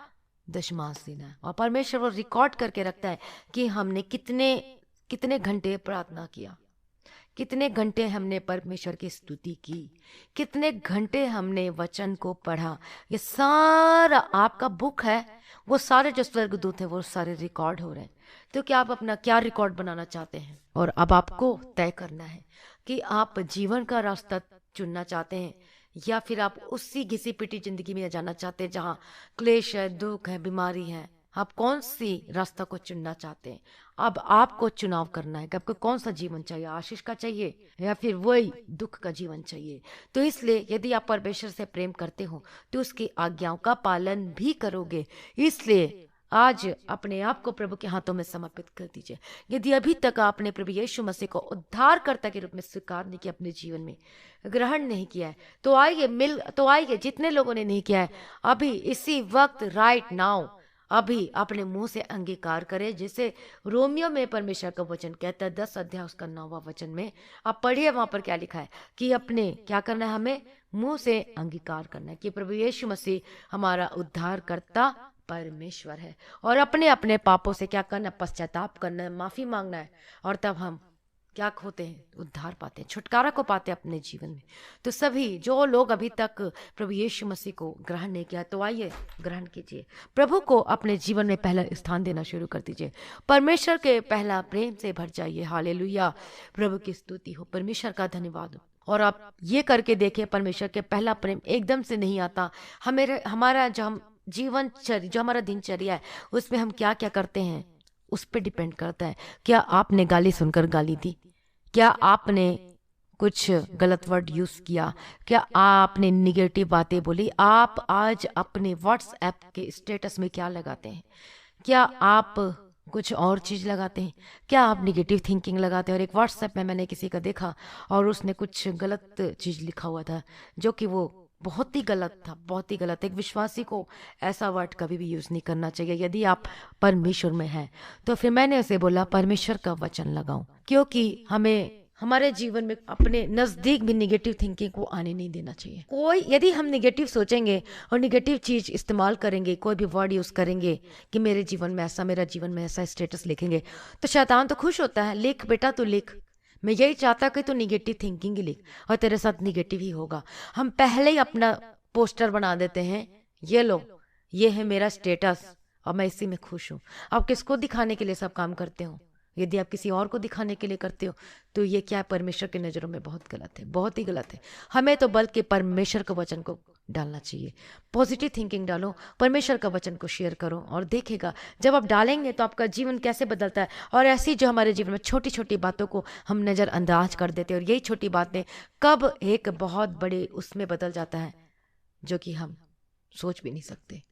दशमांश देना है। और परमेश्वर वो रिकॉर्ड करके रखता है कि हमने कितने कितने घंटे प्रार्थना किया, कितने घंटे हमने परमेश्वर की स्तुति की, कितने घंटे हमने वचन को पढ़ा। ये सारा आपका बुक है, वो सारे जो स्वर्गदूत हैं वो सारे रिकॉर्ड हो रहे हैं। तो क्या आप अपना क्या रिकॉर्ड बनाना चाहते हैं? और अब आपको तय करना है कि आप जीवन का रास्ता चुनना चाहते हैं, या फिर आप उसी घिसी पिटी जिंदगी में जाना चाहते हैं जहाँ क्लेश है, दुख है, बीमारी है। आप कौन सी रास्ता को चुनना चाहते हैं? अब आपको चुनाव करना है कि आपको कौन सा जीवन चाहिए, आशीष का चाहिए या फिर वही दुख का जीवन चाहिए। तो इसलिए यदि आप परमेश्वर से प्रेम करते हो तो उसकी आज्ञाओं का पालन भी करोगे। इसलिए आज अपने आप को प्रभु के हाथों में समर्पित कर दीजिए। यदि अभी तक आपने प्रभु यीशु मसीह को उद्धारकर्ता के रूप में स्वीकार नहीं किया, अपने जीवन में ग्रहण नहीं किया है, तो आइए जितने लोगों ने नहीं किया है, अभी इसी वक्त राइट नाउ अभी अपने मुंह से अंगीकार करे, जिसे रोमियो में परमेश्वर का वचन कहता है, 10 अध्याय उसका 9वां वचन में आप पढ़िए, वहां पर क्या लिखा है कि अपने क्या करना है, हमें मुंह से अंगीकार करना है कि प्रभु यीशु मसीह हमारा उद्धारकर्ता परमेश्वर है, और अपने अपने पापों से क्या करना, पश्चाताप करना है, माफी मांगना है, और तब हम क्या होते हैं, उद्धार पाते हैं, छुटकारा को पाते हैं अपने जीवन में। तो सभी जो लोग अभी तक प्रभु यीशु मसीह को ग्रहण नहीं किया, तो आइए ग्रहण कीजिए, प्रभु को अपने जीवन में पहला स्थान देना शुरू कर दीजिए, परमेश्वर के पहला प्रेम से भर जाइए। हालेलुया, प्रभु की स्तुति हो, परमेश्वर का धन्यवाद हो। और आप ये करके देखिए, परमेश्वर के पहला प्रेम एकदम से नहीं आता। हमारा जो हम जो हमारा दिनचर्या है उसमें हम क्या क्या करते हैं उस पर डिपेंड करता है। क्या आपने गाली सुनकर गाली दी? क्या आपने कुछ गलत वर्ड यूज किया? क्या आपने निगेटिव बातें बोली? आप आज अपने व्हाट्सएप के स्टेटस में क्या लगाते हैं? क्या आप कुछ और चीज लगाते हैं? क्या आप निगेटिव थिंकिंग लगाते हैं? और एक व्हाट्सएप में मैंने किसी का देखा और उसने कुछ गलत चीज लिखा हुआ था, जो कि वो बहुत ही गलत था, बहुत ही गलत। एक विश्वासी को ऐसा वर्ड कभी भी यूज नहीं करना चाहिए यदि आप परमेश्वर में हैं। तो फिर मैंने उसे बोला परमेश्वर का वचन लगाओ, क्योंकि हमें हमारे जीवन में अपने नजदीक भी निगेटिव थिंकिंग को आने नहीं देना चाहिए। यदि हम निगेटिव सोचेंगे और निगेटिव चीज इस्तेमाल करेंगे, कोई भी वर्ड यूज करेंगे कि मेरे जीवन में ऐसा, मेरा जीवन में ऐसा, स्टेटस लिखेंगे, तो शैतान तो खुश होता है, लिख बेटा तू लिख, मैं यही चाहता कि तू निगेटिव थिंकिंग ही लिख, और तेरे साथ निगेटिव ही होगा। हम पहले ही अपना पोस्टर बना देते हैं, ये लो ये है मेरा स्टेटस और मैं इसी में खुश हूँ। आप किसको दिखाने के लिए सब काम करते हो? यदि आप किसी और को दिखाने के लिए करते हो तो ये क्या है, परमेश्वर की नज़रों में बहुत गलत है, बहुत ही गलत है। हमें तो बल्कि परमेश्वर के वचन को डालना चाहिए। पॉजिटिव थिंकिंग डालो, परमेश्वर का वचन को शेयर करो, और देखेगा जब आप डालेंगे तो आपका जीवन कैसे बदलता है। और ऐसी जो हमारे जीवन में छोटी छोटी बातों को हम नज़रअंदाज कर देते हैं, और यही छोटी बातें कब एक बहुत बड़े उसमें बदल जाता है जो कि हम सोच भी नहीं सकते,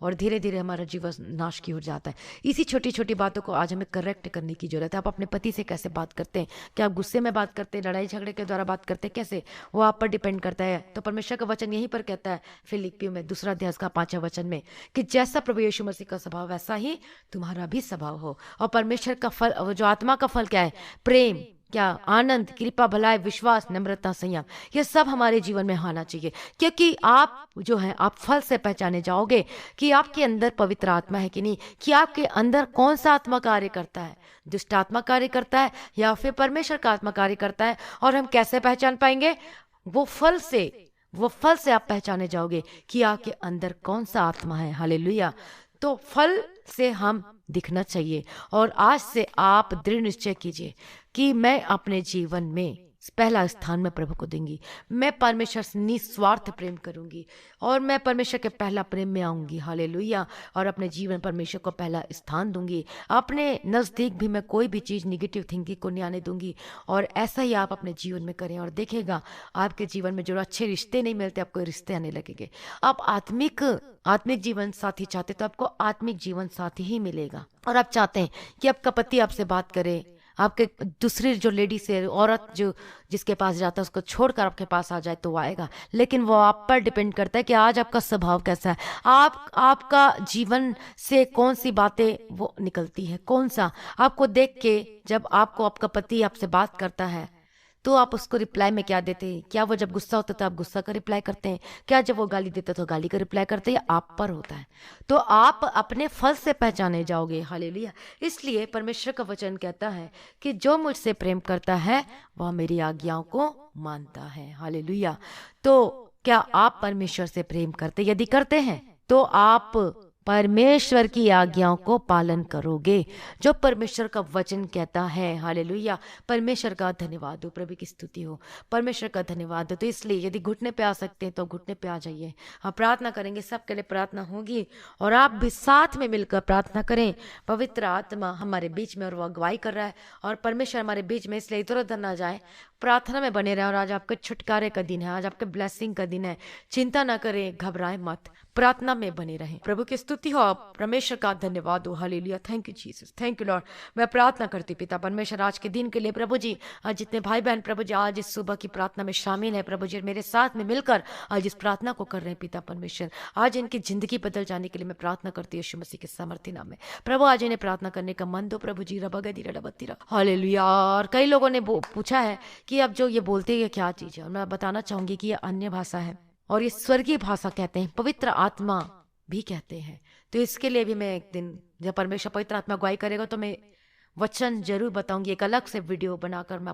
और धीरे धीरे हमारा जीवन नाश की ओर जाता है। इसी छोटी छोटी बातों को आज हमें करेक्ट करने की जरूरत है। आप अपने पति से कैसे बात करते हैं? क्या आप गुस्से में बात करते हैं, लड़ाई झगड़े के द्वारा बात करते हैं? कैसे, वो आप पर डिपेंड करता है। तो परमेश्वर का वचन यहीं पर कहता है फिलिप्पियों में 2 अध्याय का 5वां वचन में कि जैसा प्रभु यीशु मसीह का स्वभाव वैसा ही तुम्हारा भी स्वभाव हो। और परमेश्वर का फल, जो आत्मा का फल क्या है? प्रेम, क्या आनंद, कृपा, भलाई, विश्वास, नम्रता, संयम, ये सब हमारे जीवन में आना चाहिए। क्योंकि आप जो है आप फल से पहचाने जाओगे कि आपके अंदर पवित्र आत्मा है कि नहीं, कि आपके अंदर कौन सा आत्मा कार्य करता है, दुष्ट आत्मा कार्य करता है या फिर परमेश्वर का आत्मा कार्य करता है। और हम कैसे पहचान पाएंगे? वो फल से आप पहचाने जाओगे कि आपके अंदर कौन सा आत्मा है। हालेलुया। तो फल से हम दिखना चाहिए। और आज से आप दृढ़ निश्चय कीजिए कि मैं अपने जीवन में पहला स्थान मैं प्रभु को दूंगी। मैं परमेश्वर से निस्वार्थ प्रेम करूंगी और मैं परमेश्वर के पहला प्रेम में आऊंगी। हालेलुया। और अपने जीवन परमेश्वर को पहला स्थान दूंगी। अपने नजदीक भी मैं कोई भी चीज निगेटिव थिंकिंग को नहीं आने दूंगी। और ऐसा ही आप अपने जीवन में करें और देखेगा आपके जीवन में जो अच्छे रिश्ते नहीं मिलते, आपको रिश्ते आने लगेंगे। आप आत्मिक जीवन साथी चाहते तो आपको आत्मिक जीवन साथी ही मिलेगा। और आप चाहते हैं कि आपका पति आपसे बात करे, आपके दूसरी जो लेडी से औरत जो जिसके पास जाता है उसको छोड़कर आपके पास आ जाए तो आएगा। लेकिन वो आप पर डिपेंड करता है कि आज आपका स्वभाव कैसा है, आपका जीवन से कौन सी बातें वो निकलती है, कौन सा आपको देख के जब आपको आपका पति आपसे बात करता है तो आप उसको रिप्लाई में क्या देते हैं? क्या वो जब गुस्सा होता है तो आप गुस्सा का रिप्लाई करते हैं? क्या जब वो गाली देता है तो गाली का रिप्लाई करते हैं? आप पर होता है। तो आप अपने फल से पहचाने जाओगे। हालेलुया। इसलिए परमेश्वर का वचन कहता है कि जो मुझसे प्रेम करता है वह मेरी आज्ञाओं को मानता है। हालेलुया। तो क्या आप परमेश्वर से प्रेम करते? यदि करते हैं तो आप परमेश्वर की आज्ञाओं को पालन करोगे, जो परमेश्वर का वचन कहता है। हालेलुया। परमेश्वर का धन्यवाद हो, प्रभु की स्तुति हो, परमेश्वर का धन्यवाद हो। तो इसलिए यदि घुटने पे आ सकते हैं तो घुटने पे आ जाइए। हम प्रार्थना करेंगे, सबके लिए प्रार्थना होगी और आप भी साथ में मिलकर प्रार्थना करें। पवित्र आत्मा हमारे बीच में और वो अगुवाई कर रहा है और परमेश्वर हमारे बीच में, इसलिए इधर उधर ना जाए, प्रार्थना में बने रहे। और आज आपके छुटकारे का दिन है, आज आपके ब्लेसिंग का दिन है। चिंता ना करें, घबराएं मत, प्रार्थना में बने रहें। प्रभु की स्तुति हो, परमेश्वर का धन्यवाद हो। Hallelujah. Thank you Jesus, thank you lord. मैं प्रार्थना करती पिता परमेश्वर आज के दिन के लिए प्रभु जी, आज जितने भाई बहन प्रभु जी आज इस सुबह की प्रार्थना में शामिल है प्रभु जी, मेरे साथ में मिलकर आज इस प्रार्थना को कर रहे हैं पिता परमेश्वर, आज इनकी जिंदगी बदल जाने के लिए मैं प्रार्थना करती हूँ यीशु मसीह के सामर्थ्य नाम में। प्रभु आज इन्हें प्रार्थना करने का मन दो प्रभु जी। रबगदीरा। हालेलुया। और कई लोगों ने पूछा है कि अब जो ये बोलते हैं ये क्या चीज है, और मैं बताना चाहूंगी कि ये अन्य भाषा है और ये स्वर्गीय भाषा कहते हैं, पवित्र आत्मा भी कहते हैं। तो इसके लिए भी मैं एक दिन जब परमेश्वर पवित्र आत्मा अगुवाई करेगा तो मैं वचन जरूर बताऊंगी, एक अलग से वीडियो बनाकर मैं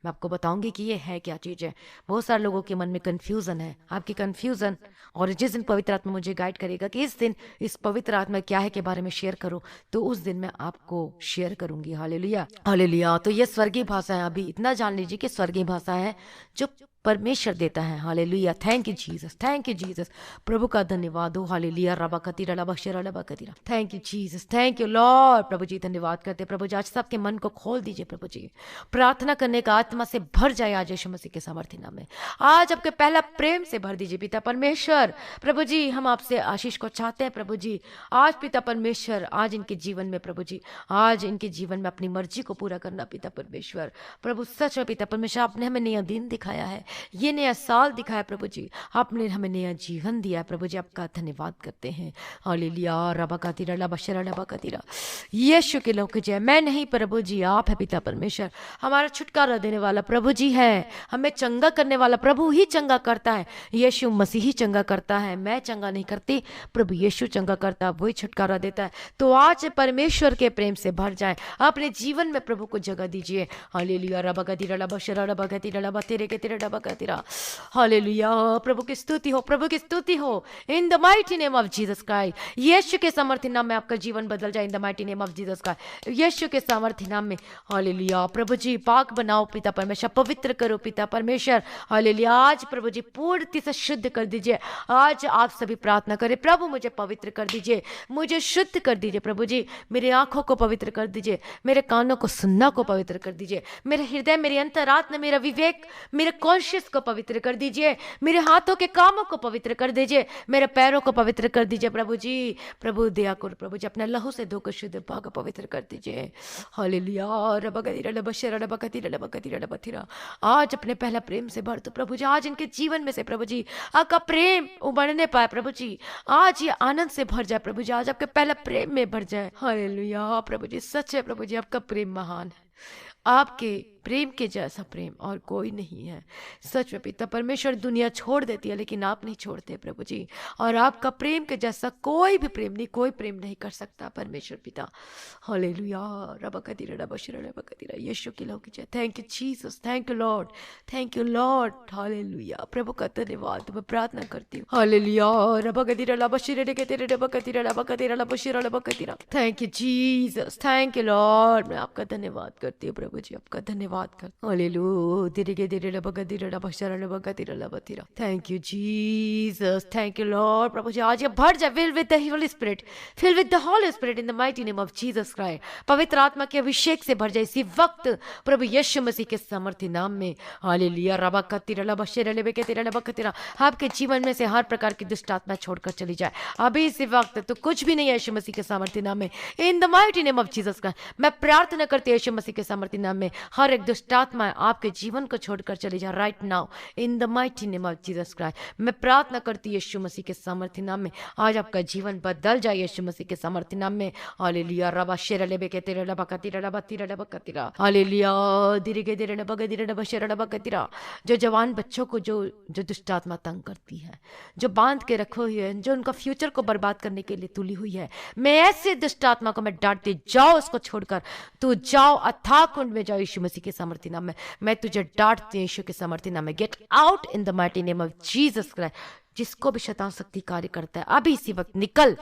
आपको बताऊंगी कि ये है क्या चीज है। बहुत सारे लोगों के मन में कंफ्यूजन है, आपकी कंफ्यूजन, और जिस दिन पवित्र आत्मा मुझे गाइड करेगा कि इस दिन इस पवित्र आत्मा क्या है के बारे में शेयर करो, तो उस दिन मैं आपको शेयर करूंगी। हालेलुया। हालेलुया। तो ये स्वर्गीय भाषा है, अभी इतना जान लीजिए कि स्वर्गीय भाषा है जो परमेश्वर देता है। Hallelujah. Thank you Jesus, thank you Jesus. प्रभु का धन्यवाद हो। हालेलुया। रबा कतीरा लबा शेरा लबा कतीरा। Thank you Jesus, thank you Lord. प्रभु जी धन्यवाद करते प्रभु जी, आज सबके मन को खोल दीजिए प्रभु जी, प्रार्थना करने का आत्मा से भर जाए आज यीशु मसीह के सामर्थ्य नाम में। आज आपके पहला प्रेम से भर दीजिए पिता परमेश्वर। प्रभु जी हम आपसे आशीष को चाहते हैं प्रभु जी। आज पिता परमेश्वर आज इनके जीवन में प्रभु जी, आज इनके जीवन में अपनी मर्जी को पूरा करना पिता परमेश्वर। प्रभु सच में पिता परमेश्वर आपने हमें नया दिन दिखाया है, ये नया साल दिखाया प्रभु जी, आपने हमें नया जीवन दिया है प्रभु जी, आपका धन्यवाद करते हैं। हालेलुया। रबा कतीरा लबा शेरा लबा कतीरा। यीशु के लोग जय। मैं नहीं प्रभु जी, आप है पिता परमेश्वर, हमारा छुटकारा देने वाला प्रभु जी है, हमें चंगा करने वाला प्रभु ही चंगा करता है, यीशु मसीह ही चंगा करता है। मैं चंगा नहीं करती, प्रभु यीशु चंगा करता है, वही छुटकारा देता है। तो आज परमेश्वर के प्रेम से भर जाए, अपने जीवन में प्रभु को जगह दीजिए। हालेलुया। रबा कतीरा लबा शेरा लबा कतीरा लबा तेरे के तेरे डबा कतीरा। हालेलुया। प्रभु की स्तुति हो, प्रभु की स्तुति हो। In the mighty name of Jesus Christ, यीशु के सामर्थ्य नाम में आपका जीवन बदल जाए। In the mighty name of Jesus Christ, यीशु के सामर्थ्य नाम में। हालेलुया। प्रभु जी पाक बनाओ पिता परमेश्वर, पवित्र करो पिता परमेश्वर। हालेलुया। आज प्रभु जी पूर्णतः से शुद्ध कर दीजिए। आज आप सभी प्रार्थना करें, प्रभु मुझे पवित्र कर दीजिए, मुझे शुद्ध कर दीजिए प्रभु जी। मेरे आंखों को पवित्र कर दीजिए, मेरे कानों को सुनना को पवित्र कर दीजिए, मेरे हृदय, मेरी अंतरात्मा, मेरा विवेक, मेरे कॉन्शियस को पवित्र कर दीजिए, मेरे हाथों के कामों को पवित्र कर दीजिए, मेरे पैरों को पवित्र कर दीजिए प्रभु जी। प्रभु दया करो प्रभु जी, अपने लहू से धोकर शुद्ध भाग पवित्र कर दीजिए। हालेलुया। आज अपने पहला प्रेम से भर दो प्रभु जी, आज इनके जीवन में से प्रभु जी आपका प्रेम उमड़ने पाए प्रभु जी, आज ये आनंद से भर जाए प्रभु जी, आज आपके पहला प्रेम में भर जाए। हालेलुया। प्रभु जी सच है प्रभु जी, आपका प्रेम महान है, आपके प्रेम के जैसा प्रेम और कोई नहीं है। सच में पिता परमेश्वर, दुनिया छोड़ देती है लेकिन आप नहीं छोड़ते प्रभु जी, और आपका प्रेम के जैसा कोई भी प्रेम नहीं, कोई प्रेम नहीं कर सकता परमेश्वर पिता। हालेलुया, रबा कदीरा रबा शिरा रबा कदीरा, यीशु की लोग जय। Thank you Jesus, thank you lord, thank you lord. Hallelujah, प्रभु का धन्यवाद। मैं प्रार्थना करती हूँ हालेलुया, रबा कदीरा रबा शिरा रे कदीरा रबा कदीरा रबा कदीरा रबा शिरा रबा कदीरा। Thank you Jesus, thank you lord. मैं आपका धन्यवाद करती हूँ प्रभु जी, आपका धन्यवाद कर। हालेलुया, धीरे धीरे रबा कदीरा रबा शिरा रबा कदीरा रबा तीरा। Thank you Jesus, thank you Lord. प्रभु जी आज ये भर जाए, fill with the Holi spirit, fill with the Holi spirit in the mighty name of Jesus Christ. पवित्र आत्मा के अभिषेक से भर जाए इसी वक्त प्रभु यीशु मसीह के सामर्थ्य नाम में। हालेलुया, रबा कतीरा रबा शेरा लेबे के तेरा रबा कतीरा। आपके जीवन में से हर प्रकार की दुष्ट आत्मा छोड़कर चली जाए अभी इसी वक्त। तो कुछ भी नहीं है यीशु मसीह के सामर्थ्य नाम में, इन the mighty name of Jesus Christ. मैं प्रार्थना करती हूँ यीशु मसीह के सामर्थ्य नाम में, हर एक दुष्ट आत्मा आपके जीवन को छोड़कर चली जाए right now in the mighty name of Jesus Christ. मैं प्रार्थना करती हूँ यीशु मसीह के सामर्थ्य नाम में, आज आपका जीवन बदल जाए यीशु मसीह के सामर्थ्य नाम में। हालेलुया, रबा शेरा लेबे के तेरा रबा कतीरा रबा तीरा रबा कतीरा। हालेलुया, धीरे के तेरे रबा गदीरा रबा शेरा रबा कतीरा। जो जवान बच्चों को जो दुष्ट आत्मा तंग करती है, जो बांध के रखो हुई है, जो उनका फ्यूचर को बर्बाद करने के लिए तुली हुई है, मैं ऐसे दुष्ट आत्मा को मैं डांटती, जाओ उसको छोड़कर तू जाओ अथाह कुंड में जाओ यीशु मसीह के सामर्थ्य नाम में। मैं तुझे डांटती हूँ यीशु के सामर्थ्य नाम में। Get out in the mighty name of Jesus Christ. जिसको भी शैतान शक्ति कार्य करता है अभी इसी वक्त निकल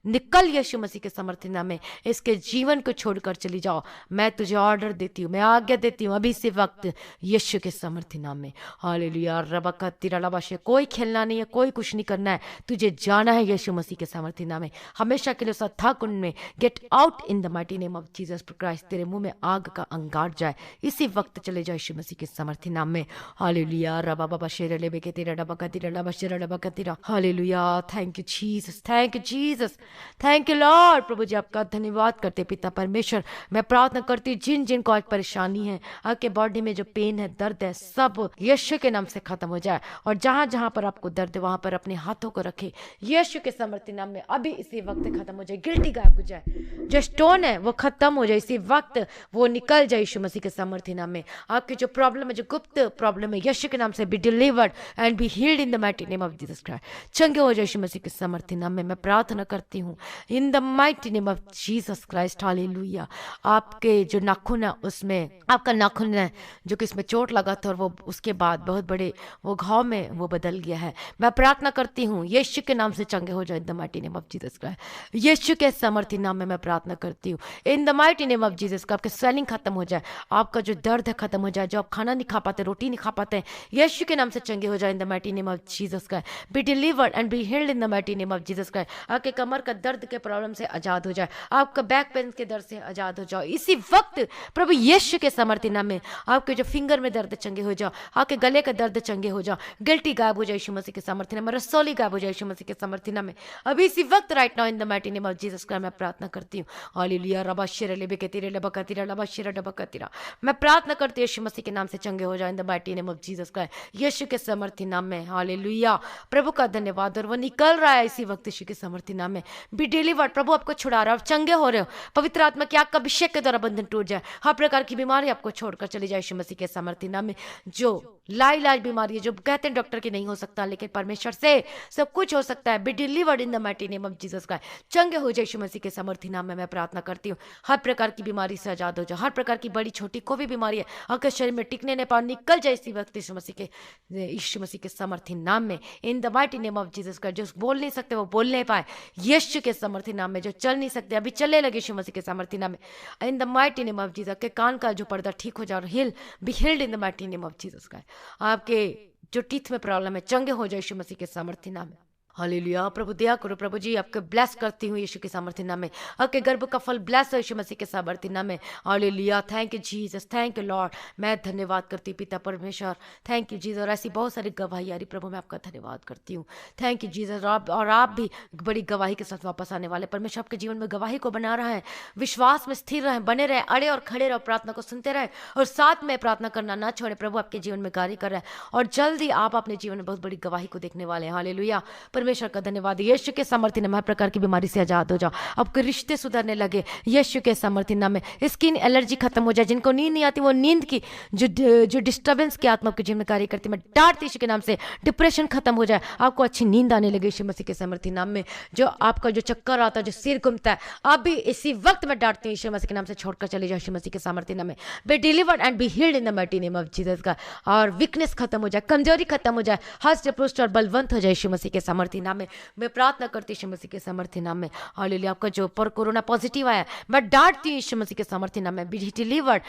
निकल यीशु मसीह के सामर्थ्य नाम में। इसके जीवन को छोड़कर चली जाओ। मैं तुझे ऑर्डर देती हूँ, मैं आज्ञा देती हूँ अभी इसी वक्त यीशु के सामर्थ्य नाम में। हालेलुया, रबा कतीरा रबा शे। कोई खेलना नहीं है, कोई कुछ नहीं करना है, तुझे जाना है यीशु मसीह के सामर्थ्य नाम में हमेशा के लिए उस अथाह कुंड में। Get out in the mighty name of Jesus Christ. तेरे मुंह में आग का अंगार जाए इसी वक्त, चले जाओ यीशु मसीह के सामर्थ्य नाम में। हालेलुया, रबा बाबा शेर लेबे के तेरा रबा कतीरा रबा शेर रबा कतीरा। Hallelujah, thank you Jesus, thank you Jesus, thank you Lord. प्रभु जी आपका धन्यवाद करते पिता परमेश्वर। मैं प्रार्थना करती हूँ जिन जिन को आज परेशानी है, आपके बॉडी में जो पेन है, दर्द है, सब यीशु के नाम से खत्म हो जाए। और जहां जहां पर आपको दर्द है वहां पर अपने हाथों को रखे यीशु के सामर्थ्य नाम में, अभी इसी वक्त खत्म हो जाए। गिल्टी गायब हो जाए, जो स्टोन है वो खत्म हो जाए इसी वक्त, वो निकल जाए यीशु मसीह के सामर्थ्य नाम में। आपकी जो प्रॉब्लम है, जो गुप्त प्रॉब्लम है, यीशु के नाम से be delivered and be healed in the mighty name of Jesus Christ. चंगे हो जाए यीशु मसीह के सामर्थ्य नाम में। मैं प्रार्थना करती हूँ in the mighty name of Jesus Christ. Hallelujah, आपके जो नाखून है उसमें, आपका नाखून है जो कि इसमें चोट लगा था और वो उसके बाद बहुत बड़े वो घाव में वो बदल गया है। मैं प्रार्थना करती हूँ यीशु के नाम से चंगे हो जाए in the mighty name of Jesus Christ. यीशु के सामर्थ्य नाम में मैं प्रार्थना करती हूँ in the mighty name of Jesus का। आपके स्वेलिंग खत्म हो जाए, आपका जो दर्द है खत्म हो जाए, जो आप खाना नहीं खा पाते, रोटी नहीं खा पाते, यीशु के नाम से चंगे हो जाए in the mighty name of Jesus Christ. B delivered and be healed in the mighty name of Jesus Christ. आपके कमर का दर्द के प्रॉब्लम से आजाद हो जाए, आपका बैक पेन के दर्द से आजाद हो जाओ इसी वक्त प्रभु यीशु के सामर्थ्य नाम में। आपके जो फिंगर में दर्द चंगे हो जाओ, आपके गले का दर्द चंगे हो जाओ, गिल्टी गायब हो जाए यीशु मसीह के सामर्थ्य नाम में, रसौली गायब हो जाए यीशु मसीह के सामर्थ्य नाम में अभी इसी वक्त right now in the mighty name of Jesus Christ. मैं प्रार्थना करती हूँ हालेलुया, रबा शेर लेबे के तेरे लबा कतीरा लबा शेर डबा कतीरा। मैं प्रार्थना करती हूँ यीशु मसीह के नाम से चंगे हो जाए in the mighty name of Jesus Christ, यीशु के सामर्थ्य नाम में। हालेलुया, प्रभु का धन्यवाद। और वो निकल रहा है इसी वक्त यीशु के सामर्थ्य नाम में। बी डिलीवर्ड, प्रभु आपको छुड़ा रहा है, चंगे हो रहे हो। पवित्र आत्मा की आपका अभिषेक के द्वारा बंधन टूट जाए, हर प्रकार की बीमारी आपको छोड़कर चली जाए यीशु मसीह के सामर्थ्य नाम में। जो लाइलाज बीमारी है, जो कहते हैं डॉक्टर की नहीं हो सकता, लेकिन परमेश्वर से सब कुछ हो सकता है। Be delivered in the mighty name of Jesus Christ. चंगे हो जाए यीशु मसीह के सामर्थ्य नाम में। मैं प्रार्थना करती हूँ हर प्रकार की बीमारी से आजाद हो जाओ, हर प्रकार की बड़ी छोटी कोई भी बीमारी है आपके शरीर में टिकने नहीं पाओ, निकल जाए इसी वक्त यीशु मसीह के सामर्थ्य नाम में इन the mighty name of Jesus Christ. जो बोल नहीं सकते वो बोल नहीं पाए यीशु के सामर्थ्य नाम में, जो चल नहीं सकते अभी चलने लगे यीशु मसीह के सामर्थ्य नाम में इन the mighty name of Jesus. के कान का जो पर्दा ठीक हो जाए और B healed in the mighty name of Jesus Christ. आपके जो टीथ में प्रॉब्लम है चंगे हो जाए यीशु मसीह के सामर्थ्य नाम में। हालेलुया, प्रभु दया करो प्रभु जी, आपके ब्लेस करती हूँ यीशु के सामर्थ्य नाम में। आपके गर्भ का फल ब्लेस हो यीशु मसीह के सामर्थ्य नाम में। Hallelujah, thank you Jesus, thank you lord. मैं धन्यवाद करती हूँ पिता परमेश्वर, थैंक यू जीसस। और ऐसी बहुत सारी गवाही आ रही प्रभु, मैं आपका धन्यवाद करती हूँ। Thank you Jesus. और आप भी बड़ी गवाही के साथ वापस आने वाले। परमेश्वर आपके जीवन में गवाही को बना रहा है। विश्वास में स्थिर रहे, बने रहे, अड़े और खड़े रहो, प्रार्थना को सुनते रहे और साथ में प्रार्थना करना ना छोड़े। प्रभु आपके जीवन में कार्य कर रहा है और जल्दी आप अपने जीवन में बहुत बड़ी गवाही को देखने वाले हैं। हालेलुया, परमेश्वर का धन्यवाद। यीशु के सामर्थ्य नाम में हर प्रकार की बीमारी से आजाद हो जाओ, आपके रिश्ते सुधरने लगे यीशु के सामर्थ्य नाम में। स्किन एलर्जी खत्म हो जाए, जिनको नींद नहीं आती वो नींद की जो डिस्टर्बेंस की आत्मा के जीवन में कार्य करती, मैं डांटती यीशु के नाम से। डिप्रेशन खत्म हो जाए, आपको अच्छी नींद आने लगे यीशु मसीह के सामर्थ्य नाम में। जो आपका जो चक्कर आता है, जो सिर घूमता है, आप भी इसी वक्त में डांटती हूँ यीशु मसीह के नाम से, छोड़कर चले जाओ यीशु मसीह के सामर्थ्य नाम में। B delivered and be healed in the mighty name of Jesus का। और वीकनेस खत्म हो जाए, कमजोरी खत्म हो जाए, हष्ट पुष्ट और बलवंत हो जाए यीशु मसीह के सामर्थ्य नाम में। मैं प्रार्थना करती हूँ यीशु मसीह के सामर्थ्य नाम में। हालेलुया। आपका जो पर कोरोना पॉजिटिव आया, मैं डांटती हूँ यीशु मसीह के सामर्थ्य नाम में। बी डिलीवर्ड,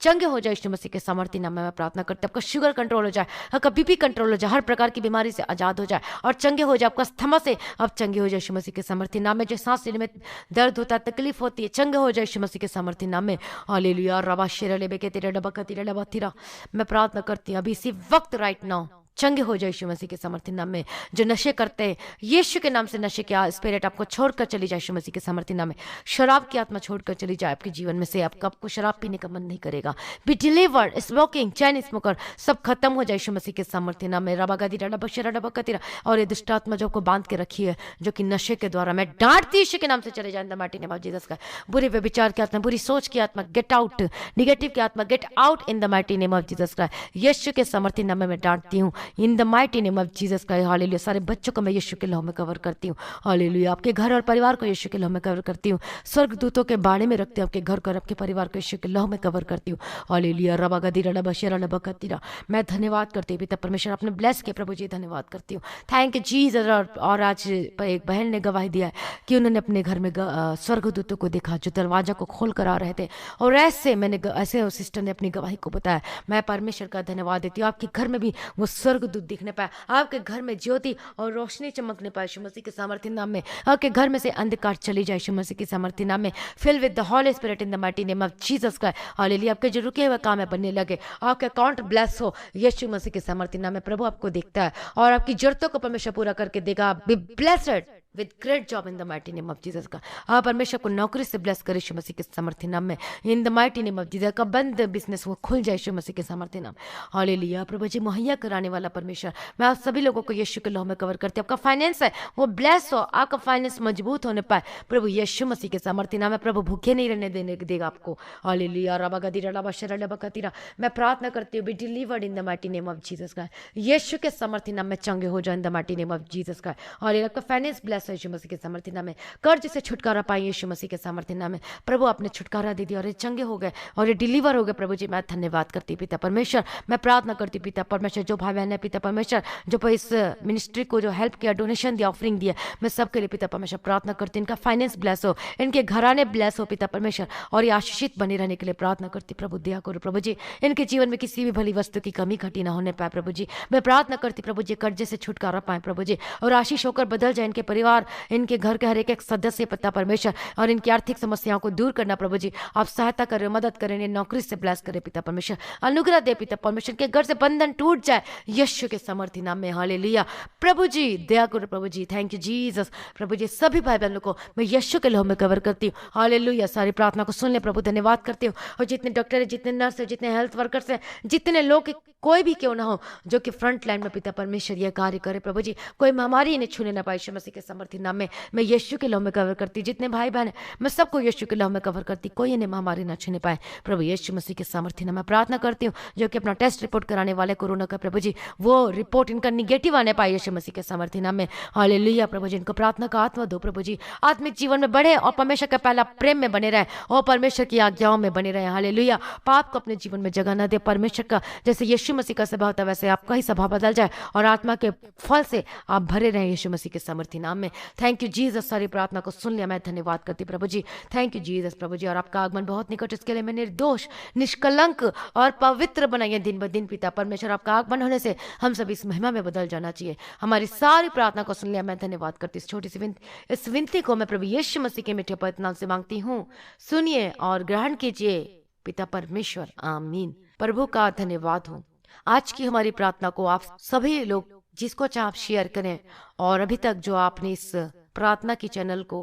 चंगे हो जाए यीशु मसीह के सामर्थ्य नाम में। मैं प्रार्थना करते आपका शुगर कंट्रोल हो जाए, आपका बीपी कंट्रोल हो जाए, हर प्रकार की बीमारी से आजाद हो जाए और चंगे हो जाए। आपका स्थमा से अब चंगे हो जाए यीशु मसीह के सामर्थ्य नाम में। जो सांस लेने में दर्द होता है, तकलीफ होती है, चंगे हो जाए यीशु मसीह के सामर्थ्य नाम में। हालेलुया। रबा शेरा लेबे के तेरे डबा कतीरा डबा तीरा। मैं प्रार्थना करती हूँ अभी इसी वक्त राइट नाउ चंगे हो जाए यीशु मसीह के सामर्थ्य नाम में। जो नशे करते हैं, यीशु के नाम से नशे की स्पिरिट आपको छोड़कर चली जाए यीशु मसीह के सामर्थ्य नाम में। शराब की आत्मा छोड़कर चली जाए आपके जीवन में से, आपको शराब पीने का मन नहीं करेगा। Be delivered, smoking, chain smoker सब खत्म हो जाए यीशु मसीह के सामर्थ्य नाम में। रबा गदी रबा शरा रबा कतीरा। और ये दुष्ट आत्मा जो आपको बांध के रखी है, जो कि नशे के द्वारा, मैं डांटती यीशु के नाम से चले जाए in the mighty name of Jesus का। बुरे व्यभिचार की आत्मा, बुरी सोच की आत्मा, गेट आउट। निगेटिव की आत्मा, get out in the mighty name of Jesus का। यीशु के सामर्थ्य नाम में मैं डांटती हूँ in the mighty name of Jesus का। हालेलुया। सारे बच्चों को मैं यीशु के लहू में कवर करती हूँ। हालेलुया। आपके घर और परिवार को यीशु के लहू में कवर करती हूँ। स्वर्गदूतों के बाड़े में रखते हूँ आपके घर को और आपके परिवार को यीशु के लहू में कवर करती हूँ। हालेलुया। रबा गदीरा रबा शेरा रबा कतीरा। मैं धन्यवाद करती हूँ पिता परमेश्वर, आपने ब्लेस किया प्रभु जी, धन्यवाद करती हूँ। Thank you Jesus. और आज एक बहन ने गवाही दिया है कि उन्होंने अपने घर में स्वर्गदूतों को देखा जो दरवाजा को खोल कर आ रहे थे, और ऐसे सिस्टर ने अपनी गवाही को बताया। मैं परमेश्वर का धन्यवाद देती हूँ। आपके घर में भी वो स्वर्गदूत दिखने पाए, आपके घर में ज्योति और रोशनी चमकने पाए यीशु मसीह के सामर्थ्य नाम में। आपके घर में से अंधकार चली जाए यीशु मसीह के सामर्थ्य नाम में। Fill with the Holi spirit in the mighty name of Jesus का। हालेलुया। आपके जो रुके हुए काम है बनने लगे, आपके अकाउंट ब्लेस हो यीशु मसीह के सामर्थ्य नाम में। प्रभु आपको देखता है और आपकी जरूरतों को परमेश्वर पूरा करके देगा। Be blessed with great job in the mighty name of Jesus का। आप परमेश्वर को नौकरी से ब्लेस करे यीशु मसीह के सामर्थ्य नाम में। इन the mighty name of Jesus का बंद बिजनेस वो खुल जाए यीशु मसीह के सामर्थ्य नाम। हालेलुया। प्रभु जी मुहैया कराने वाला परमेश्वर, मैं आप सभी लोगों को यीशु के लहू में कवर करती हूँ। आपका फाइनेंस है वो ब्लेस हो, आपका फाइनेंस मजबूत होने पाए प्रभु यीशु मसीह के सामर्थ्य नाम में। प्रभु भूखे नहीं रहने देने देगा आपको। हालेलुया। रबा गदीरा रबा शरा रबा कतीरा। मैं प्रार्थना करती हूँ B delivered in the mighty name of Jesus का। यीशु के सामर्थ्य नाम में चंगे हो जाए in the mighty name of Jesus का। हालेलुया। आपका फाइनेंस ब्लेस है यीशु मसीह के सामर्थ्य नाम में। कर्ज से छुटकारा पाए यीशु मसीह के सामर्थ्य नाम में। प्रभु आपने छुटकारा दे दिया और ये चंगे हो गए और ये डिलीवर हो गए। प्रभु जी मैं धन्यवाद करती पिता परमेश्वर। मैं प्रार्थना करती पिता परमेश्वर, जो भाई बहन है पिता परमेश्वर, जो इस मिनिस्ट्री को जो हेल्प किया, डोनेशन दिया, ऑफरिंग दिया, मैं सबके लिए पिता परमेश्वर प्रार्थना करती। इनका फाइनेंस ब्लेस हो, इनके घराने ब्लेस हो पिता परमेश्वर, और ये आशीषित बने रहने के लिए प्रार्थना करती। प्रभु दया करो प्रभु जी, इनके जीवन में किसी भी भली वस्तु की कमी घटी ना होने पाए प्रभु जी। मैं प्रार्थना करती प्रभु जी कर्जे से छुटकारा पाए प्रभु जी, और आशीष होकर बदल जाए इनके परिवार, इनके घर के हर एक सदस्य पिता परमेश्वर, और इनकी आर्थिक समस्याओं को दूर करना प्रभु जी। आप सहायता करें, मदद करें, इन्हें नौकरी से ब्लेस करें पिता परमेश्वर, अनुग्रह दे पिता परमेश्वर, के घर से बंधन टूट जाए यीशु के सामर्थ्य नाम में। हालेलुया। प्रभु जी दया करो प्रभु जी। Thank you Jesus. प्रभु जी सभी भाई बहनों को मैं यीशु के लहू में कवर करती हूँ। हालेलुया। सारी प्रार्थना को सुन ले प्रभु, धन्यवाद करती हूँ। और जितने डॉक्टर है, जितने नर्स है, जितने हेल्थ वर्कर्स हैं, जितने लोग कोई भी क्यों ना हो जो कि फ्रंट लाइन में पिता परमेश्वर यह कार्य करे प्रभु जी, कोई महामारी इन्हें छूने ना पाए यीशु मसीह के सामर्थ्य नाम में। मैं यीशु के लहू में कवर करती, जितने भाई बहन है मैं सबको यीशु के लहू में कवर करती, कोई इन्हें महामारी ना छूने पाए प्रभु यीशु मसीह के सामर्थ्य नाम में। प्रार्थना करती हूँ जो कि अपना टेस्ट रिपोर्ट कराने वाले कोरोना का प्रभु जी, वो रिपोर्ट इनका निगेटिव आने पाए यीशु मसीह के सामर्थ्य नाम में। हालेलुया। प्रभु जी इनको प्रार्थना का आत्मा दो प्रभु जी, आत्मिक जीवन में बढ़े और परमेश्वर का पहला प्रेम में बने रहे और परमेश्वर की आज्ञाओं में बने रहे। हालेलुया। पाप को अपने जीवन में जगह न दे परमेश्वर का, जैसे यीशु मसीह का स्वभाव था वैसे आपका ही स्वभाव बदल जाए और आत्मा के फल से आप भरे रहे यीशु मसीह के सामर्थ्य नाम में। Thank you Jesus. सारी प्रार्थना को सुन लिया, मैं धन्यवाद करती प्रभु जी। थैंक यू जीसस प्रभु जी, और आपका आगमन बहुत निकट, इसके लिए मैं निर्दोष, निष्कलंक और पवित्र बनाइए दिन ब दिन पिता परमेश्वर। आपका आगमन होने से हम सब इस महिमा में बदल जाना चाहिए। हमारी सारी प्रार्थना को सुन लिया, मैं धन्यवाद करती। इस छोटी सी इस विनती को मैं प्रभु यीशु मसीह के मीठे पवित्र नाम से मांगती हूँ, सुनिए और ग्रहण कीजिए पिता परमेश्वर, आमीन। प्रभु का धन्यवाद हो। आज की हमारी प्रार्थना को आप सभी लोग जिसको चाहे आप शेयर करें, और अभी तक जो आपने इस प्रार्थना की चैनल को,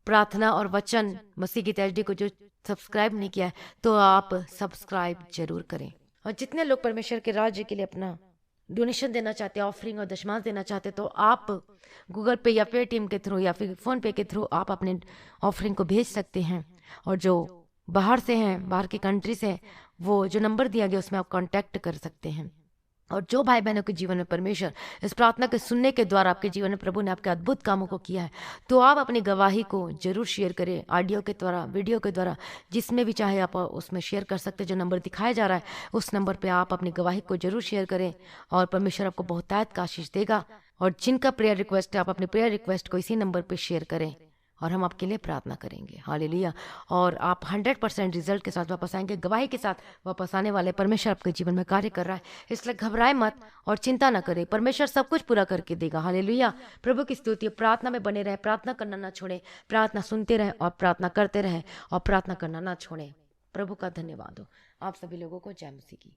प्रार्थना और वचन मसीह गीत HD को जो सब्सक्राइब नहीं किया है तो आप सब्सक्राइब जरूर करें। और जितने लोग परमेश्वर के राज्य के लिए अपना डोनेशन देना चाहते हैं, ऑफरिंग और दशमांश देना चाहते हैं, तो आप गूगल पे या पेटीएम के थ्रू या फिर फ़ोन पे के थ्रू आप अपने ऑफरिंग को भेज सकते हैं। और जो बाहर से हैं, बाहर की कंट्री से हैं, वो जो नंबर दिया गया उसमें आप कांटेक्ट कर सकते हैं। और जो भाई बहनों के जीवन में परमेश्वर इस प्रार्थना के सुनने के द्वारा आपके जीवन में प्रभु ने आपके अद्भुत कामों को किया है, तो आप अपनी गवाही को जरूर शेयर करें, ऑडियो के द्वारा, वीडियो के द्वारा, जिसमें भी चाहे आप उसमें शेयर कर सकते हैं। जो नंबर दिखाया जा रहा है उस नंबर पे आप अपनी गवाही को जरूर शेयर करें और परमेश्वर आपको बहुतायत का आशीष देगा। और जिनका प्रेयर रिक्वेस्ट है, आप अपने प्रेयर रिक्वेस्ट को इसी नंबर पे शेयर करें और हम आपके लिए प्रार्थना करेंगे। हालेलुया। और आप 100% रिजल्ट के साथ वापस आएंगे, गवाही के साथ वापस आने वाले। परमेश्वर आपके जीवन में कार्य कर रहा है, इसलिए घबराए मत और चिंता ना करें, परमेश्वर सब कुछ पूरा करके देगा। हालेलुया। प्रभु की स्तुति। प्रार्थना में बने रहे, प्रार्थना करना ना छोड़ें, प्रार्थना सुनते रहें और प्रार्थना करते रहें और प्रार्थना करना ना छोड़ें। प्रभु का धन्यवाद हो। आप सभी लोगों को जय मसीह की।